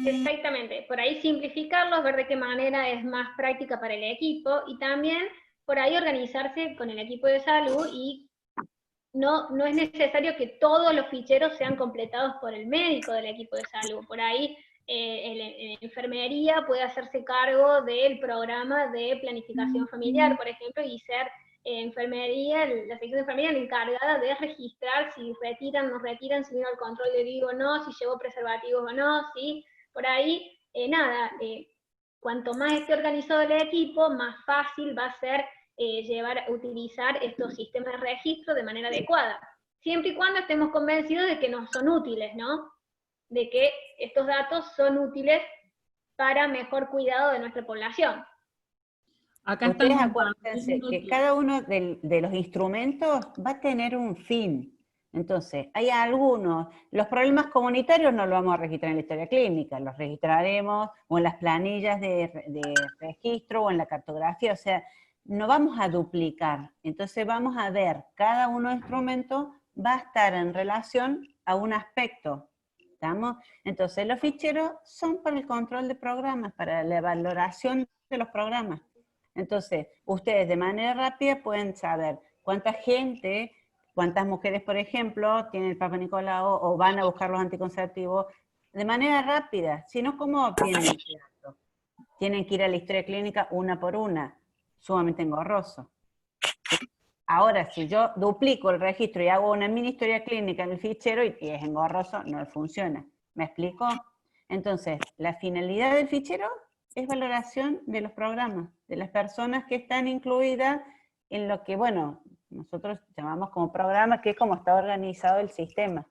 Exactamente, por ahí simplificarlos, ver de qué manera es más práctica para el equipo, y también por ahí organizarse con el equipo de salud, y no es necesario que todos los ficheros sean completados por el médico del equipo de salud. Por ahí en enfermería puede hacerse cargo del programa de planificación familiar, por ejemplo, y ser enfermería, la sección de enfermería la encargada de registrar si retiran, no retiran, si vino al control de vivo o no, si llevó preservativos o no, ¿sí? Por ahí, cuanto más esté organizado el equipo, más fácil va a ser utilizar estos sistemas de registro de manera adecuada, siempre y cuando estemos convencidos de que nos son útiles, ¿no? De que estos datos son útiles para mejor cuidado de nuestra población. Acá ustedes acuérdense que cada uno de los instrumentos va a tener un fin. Entonces, hay algunos, los problemas comunitarios no los vamos a registrar en la historia clínica, los registraremos o en las planillas de registro o en la cartografía, o sea, no vamos a duplicar. Entonces vamos a ver, cada uno de los instrumentos va a estar en relación a un aspecto. ¿Estamos? Entonces los ficheros son para el control de programas, para la valoración de los programas. Entonces, ustedes de manera rápida pueden saber cuánta gente, cuántas mujeres, por ejemplo, tienen el Papa Nicolau o van a buscar los anticonceptivos de manera rápida. Si no, ¿cómo obtienen el dato? Tienen que ir a la historia clínica una por una, sumamente engorroso. Ahora, si yo duplico el registro y hago una mini historia clínica en el fichero y es engorroso, no funciona. ¿Me explico? Entonces, la finalidad del fichero es valoración de los programas, de las personas que están incluidas en lo que, bueno, nosotros llamamos como programa, que es como está organizado el sistema.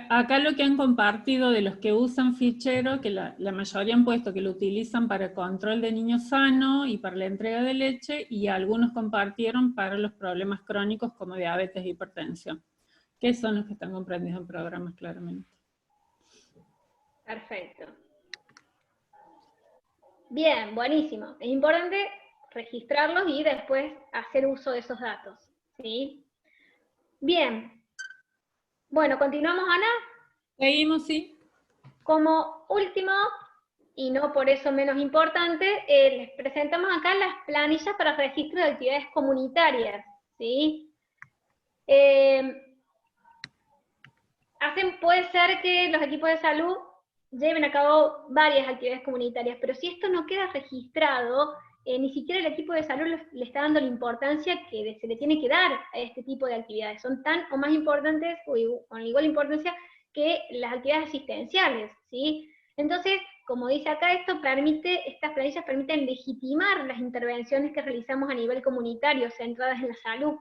Acá lo que han compartido de los que usan fichero, que la mayoría han puesto que lo utilizan para control de niños sanos y para la entrega de leche, y algunos compartieron para los problemas crónicos como diabetes e hipertensión, que son los que están comprendidos en programas claramente. Perfecto. Bien, buenísimo. Es importante registrarlos y después hacer uso de esos datos, ¿sí? Bien. Bueno, ¿continuamos, Ana? Seguimos, sí. Como último, y no por eso menos importante, les presentamos acá las planillas para registro de actividades comunitarias, ¿sí? Puede ser que los equipos de salud lleven a cabo varias actividades comunitarias, pero si esto no queda registrado, ni siquiera el equipo de salud le está dando la importancia que se le tiene que dar a este tipo de actividades. Son tan o más importantes, o con igual importancia, que las actividades asistenciales, ¿sí? Entonces, como dice acá, estas planillas permiten legitimar las intervenciones que realizamos a nivel comunitario, centradas en la salud.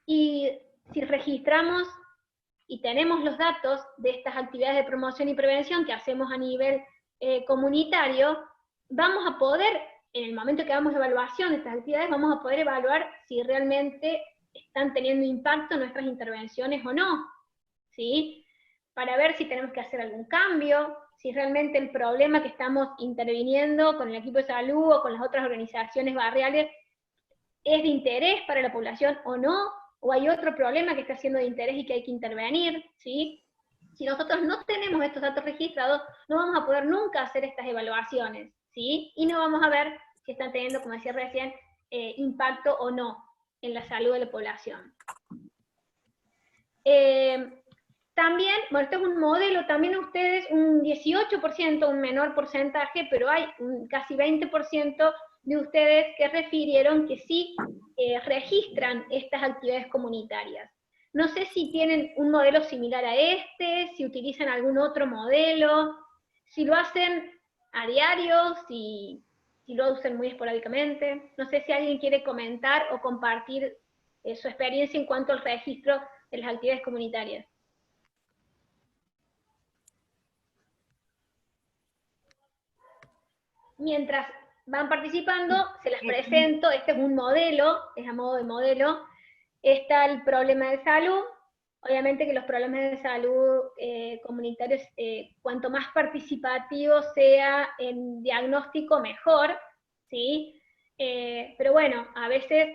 Y si registramos y tenemos los datos de estas actividades de promoción y prevención que hacemos a nivel comunitario, vamos a poder, en el momento que hagamos evaluación de estas actividades, vamos a poder evaluar si realmente están teniendo impacto nuestras intervenciones o no, ¿sí? Para ver si tenemos que hacer algún cambio, si realmente el problema que estamos interviniendo con el equipo de salud o con las otras organizaciones barriales es de interés para la población o no, o hay otro problema que está siendo de interés y que hay que intervenir, ¿sí? Si nosotros no tenemos estos datos registrados, no vamos a poder nunca hacer estas evaluaciones, ¿sí? Y no vamos a ver si están teniendo, como decía recién, impacto o no en la salud de la población. También, bueno, este es un modelo, también ustedes, un 18%, un menor porcentaje, pero hay un casi 20% de ustedes que refirieron que sí registran estas actividades comunitarias. No sé si tienen un modelo similar a este, si utilizan algún otro modelo, si lo hacen a diario, si lo usan muy esporádicamente. No sé si alguien quiere comentar o compartir su experiencia en cuanto al registro de las actividades comunitarias. Mientras van participando, se las presento. Este es un modelo, es a modo de modelo. Está el problema de salud. Obviamente que los problemas de salud comunitarios, cuanto más participativo sea en diagnóstico, mejor, ¿sí? Pero bueno, a veces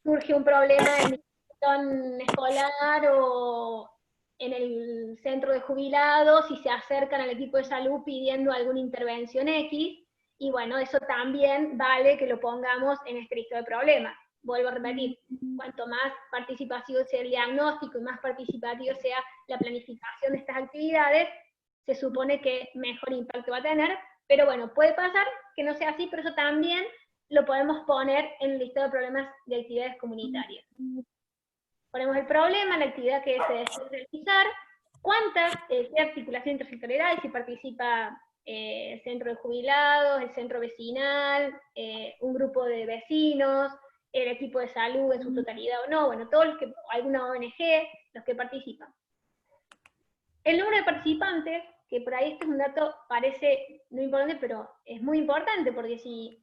surge un problema en institución escolar o en el centro de jubilados y se acercan al equipo de salud pidiendo alguna intervención X, y bueno, eso también vale que lo pongamos en este listado de problemas. Vuelvo a repetir, cuanto más participativo sea el diagnóstico y más participativo sea la planificación de estas actividades, se supone que mejor impacto va a tener, pero bueno, puede pasar que no sea así, pero eso también lo podemos poner en el listado de problemas de actividades comunitarias. Ponemos el problema, la actividad que se desea realizar, qué articulación intersectorial, si participa el centro de jubilados, el centro vecinal, un grupo de vecinos, el equipo de salud en su totalidad o no, bueno, todos los que, alguna ONG, los que participan. El número de participantes, que por ahí este es un dato, parece no importante, pero es muy importante, porque si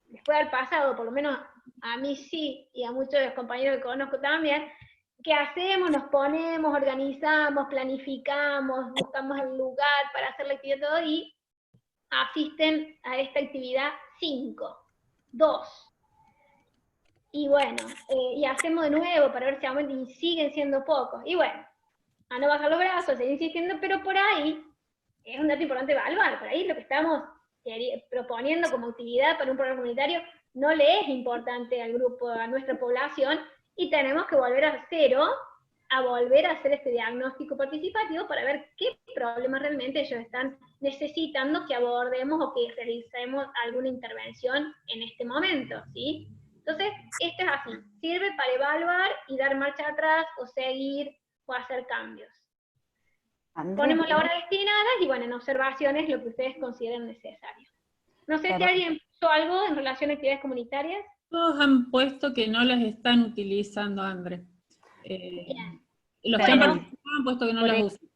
después del pasado, por lo menos a mí sí, y a muchos de los compañeros que conozco también, ¿qué hacemos? Nos ponemos, organizamos, planificamos, buscamos el lugar para hacer la actividad todo, y asisten a esta actividad 5, 2. Y bueno, y hacemos de nuevo para ver si aumentan, y siguen siendo pocos. Y bueno, a no bajar los brazos, seguir insistiendo, pero por ahí, es un dato importante evaluar, por ahí lo que estamos proponiendo como actividad para un programa comunitario no le es importante al grupo, a nuestra población, y tenemos que volver a cero, a volver a hacer este diagnóstico participativo para ver qué problemas realmente ellos están necesitando que abordemos o que realicemos alguna intervención en este momento, ¿sí? Entonces, esto es así, sirve para evaluar y dar marcha atrás, o seguir, o hacer cambios. Ponemos la hora destinada y bueno, en observaciones lo que ustedes consideren necesario. No sé si alguien puso algo en relación a actividades comunitarias. Todos han puesto que no las están utilizando, André. Los que han participado han puesto que no las usan.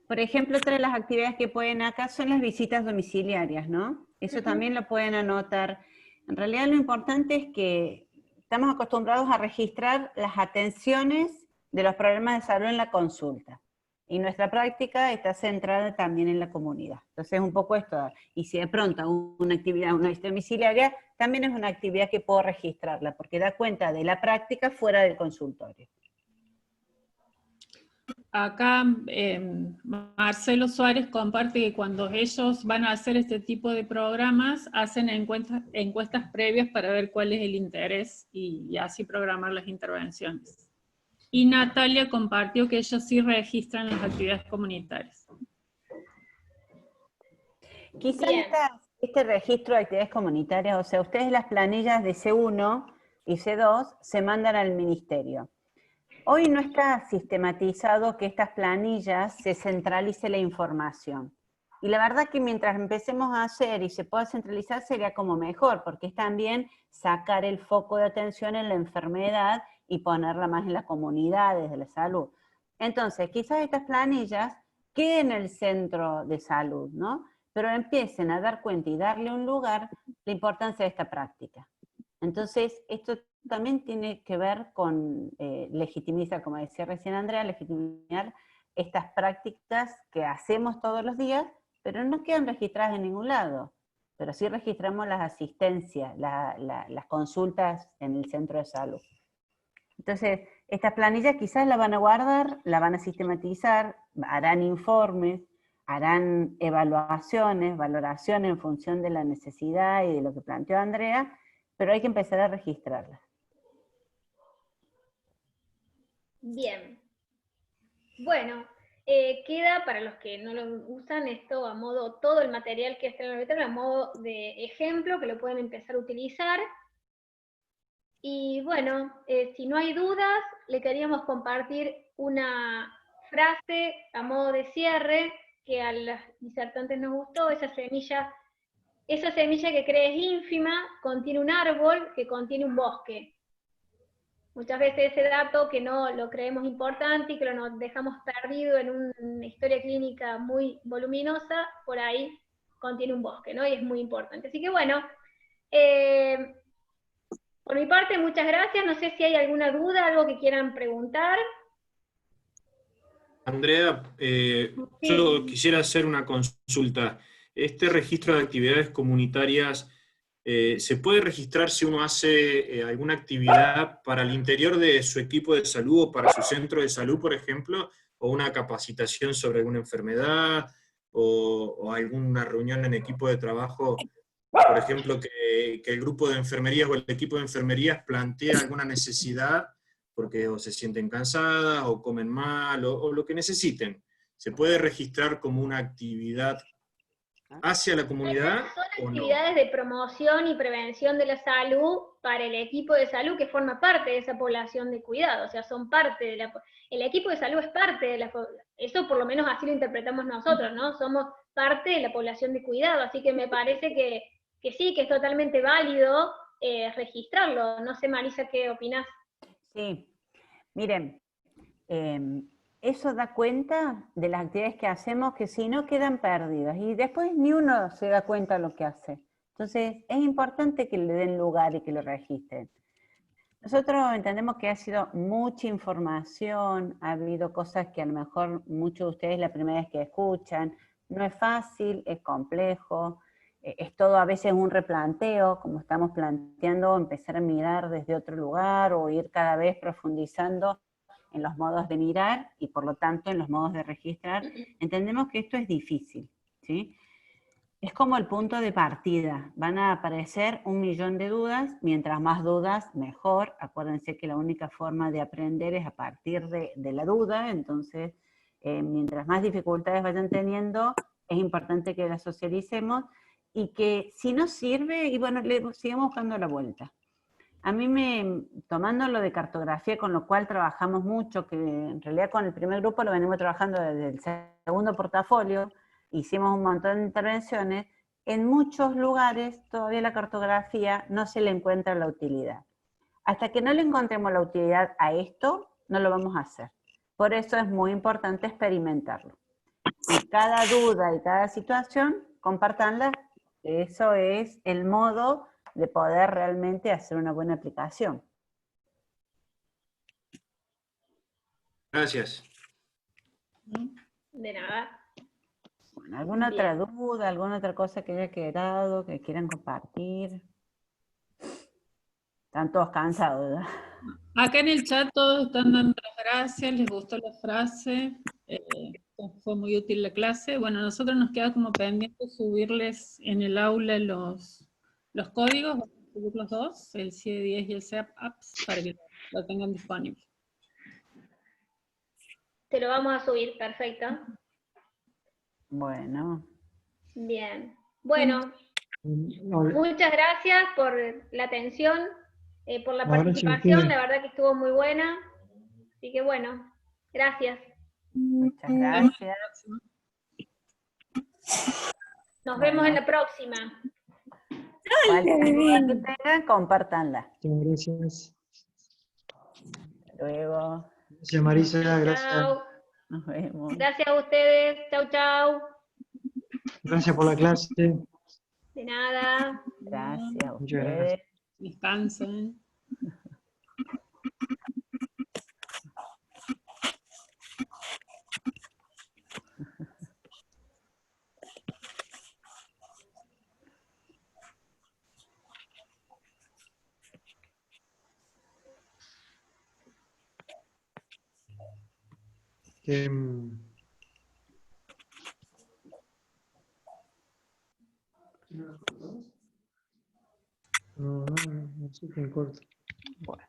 Por ejemplo, otra de las actividades que pueden acá son las visitas domiciliarias, ¿no? Eso también lo pueden anotar. En realidad lo importante es que estamos acostumbrados a registrar las atenciones de los problemas de salud en la consulta. Y nuestra práctica está centrada también en la comunidad. Entonces un poco esto, y si de pronto una actividad, una visita domiciliaria, también es una actividad que puedo registrarla, porque da cuenta de la práctica fuera del consultorio. Acá Marcelo Suárez comparte que cuando ellos van a hacer este tipo de programas, hacen encuestas previas para ver cuál es el interés y así programar las intervenciones. Y Natalia compartió que ellos sí registran las actividades comunitarias. Quizás este registro de actividades comunitarias, o sea, ustedes las planillas de C1 y C2 se mandan al ministerio. Hoy no está sistematizado que estas planillas se centralice la información. Y la verdad que mientras empecemos a hacer y se pueda centralizar sería como mejor, porque es también sacar el foco de atención en la enfermedad y ponerla más en las comunidades de la salud. Entonces, quizás estas planillas queden en el centro de salud, ¿no? Pero empiecen a dar cuenta y darle un lugar la importancia de esta práctica. Entonces, esto también tiene que ver con legitimizar, como decía recién Andrea, legitimizar estas prácticas que hacemos todos los días, pero no quedan registradas en ningún lado. Pero sí registramos las asistencias, las consultas en el centro de salud. Entonces, estas planillas quizás las van a guardar, las van a sistematizar, harán informes, harán evaluaciones, valoraciones en función de la necesidad y de lo que planteó Andrea, pero hay que empezar a registrarlas. Bien. Bueno, queda para los que no lo usan esto a modo, todo el material que está en el arbitrario a modo de ejemplo, que lo pueden empezar a utilizar. Y bueno, si no hay dudas, le queríamos compartir una frase a modo de cierre que a las disertantes nos gustó, esa semilla que crees ínfima contiene un árbol que contiene un bosque. Muchas veces ese dato que no lo creemos importante y que lo dejamos perdido en una historia clínica muy voluminosa, por ahí contiene un bosque, ¿no? Y es muy importante. Así que bueno, por mi parte, muchas gracias. No sé si hay alguna duda, algo que quieran preguntar. Andrea, yo quisiera hacer una consulta. Este registro de actividades comunitarias, ¿se puede registrar si uno hace alguna actividad para el interior de su equipo de salud o para su centro de salud, por ejemplo, o una capacitación sobre alguna enfermedad, o alguna reunión en equipo de trabajo, por ejemplo, que el grupo de enfermerías o el equipo de enfermerías plantea alguna necesidad porque o se sienten cansadas, o comen mal, o lo que necesiten? ¿Se puede registrar como una actividad hacia la comunidad Son o no? actividades de promoción y prevención de la salud para el equipo de salud que forma parte de esa población de cuidado, o sea, son parte de el equipo de salud es parte de eso por lo menos así lo interpretamos nosotros, ¿no? Somos parte de la población de cuidado, así que me parece que sí, que es totalmente válido registrarlo. No sé, Marisa, ¿qué opinás? Sí, miren, eso da cuenta de las actividades que hacemos que si no quedan perdidas y después ni uno se da cuenta de lo que hace. Entonces es importante que le den lugar y que lo registren. Nosotros entendemos que ha sido mucha información, ha habido cosas que a lo mejor muchos de ustedes la primera vez que escuchan, no es fácil, es complejo, es todo a veces un replanteo, como estamos planteando, empezar a mirar desde otro lugar o ir cada vez profundizando en los modos de mirar y por lo tanto en los modos de registrar. Entendemos que esto es difícil, ¿sí? Es como el punto de partida. Van a aparecer 1.000.000 de dudas, mientras más dudas, mejor. Acuérdense que la única forma de aprender es a partir de la duda, entonces mientras más dificultades vayan teniendo, es importante que las socialicemos y que si no sirve, y bueno, le sigamos buscando la vuelta. A mí tomando lo de cartografía, con lo cual trabajamos mucho, que en realidad con el primer grupo lo venimos trabajando desde el segundo portafolio, hicimos un montón de intervenciones, en muchos lugares todavía la cartografía no se le encuentra la utilidad. Hasta que no le encontremos la utilidad a esto, no lo vamos a hacer. Por eso es muy importante experimentarlo. Y cada duda y cada situación, compártanla. Eso es el modo de poder realmente hacer una buena aplicación. Gracias. De nada. Bueno, ¿alguna otra duda, alguna otra cosa que haya quedado, que quieran compartir? Están todos cansados, ¿verdad? Acá en el chat todos están dando las gracias, les gustó la frase, fue muy útil la clase. Bueno, a nosotros nos queda como pendiente subirles en el aula los códigos, vamos a subir los dos, el CIE 10 y el CEP Apps, para que lo tengan disponible. Te lo vamos a subir, perfecto. Bueno. Bien. Bueno, muchas gracias por la atención, por la participación, la verdad que estuvo muy buena. Así que bueno, gracias. Muchas gracias. Nos vemos en la próxima. Cualquier duda que tengan, compártanla. Muchas gracias. Hasta luego. Gracias, Marisa. Gracias. Chao. Nos vemos. Gracias a ustedes. Chau, chau. Gracias por la clase. De nada. Gracias a Muchas ustedes. gracias. Descansen. No sé qué importa. Bueno.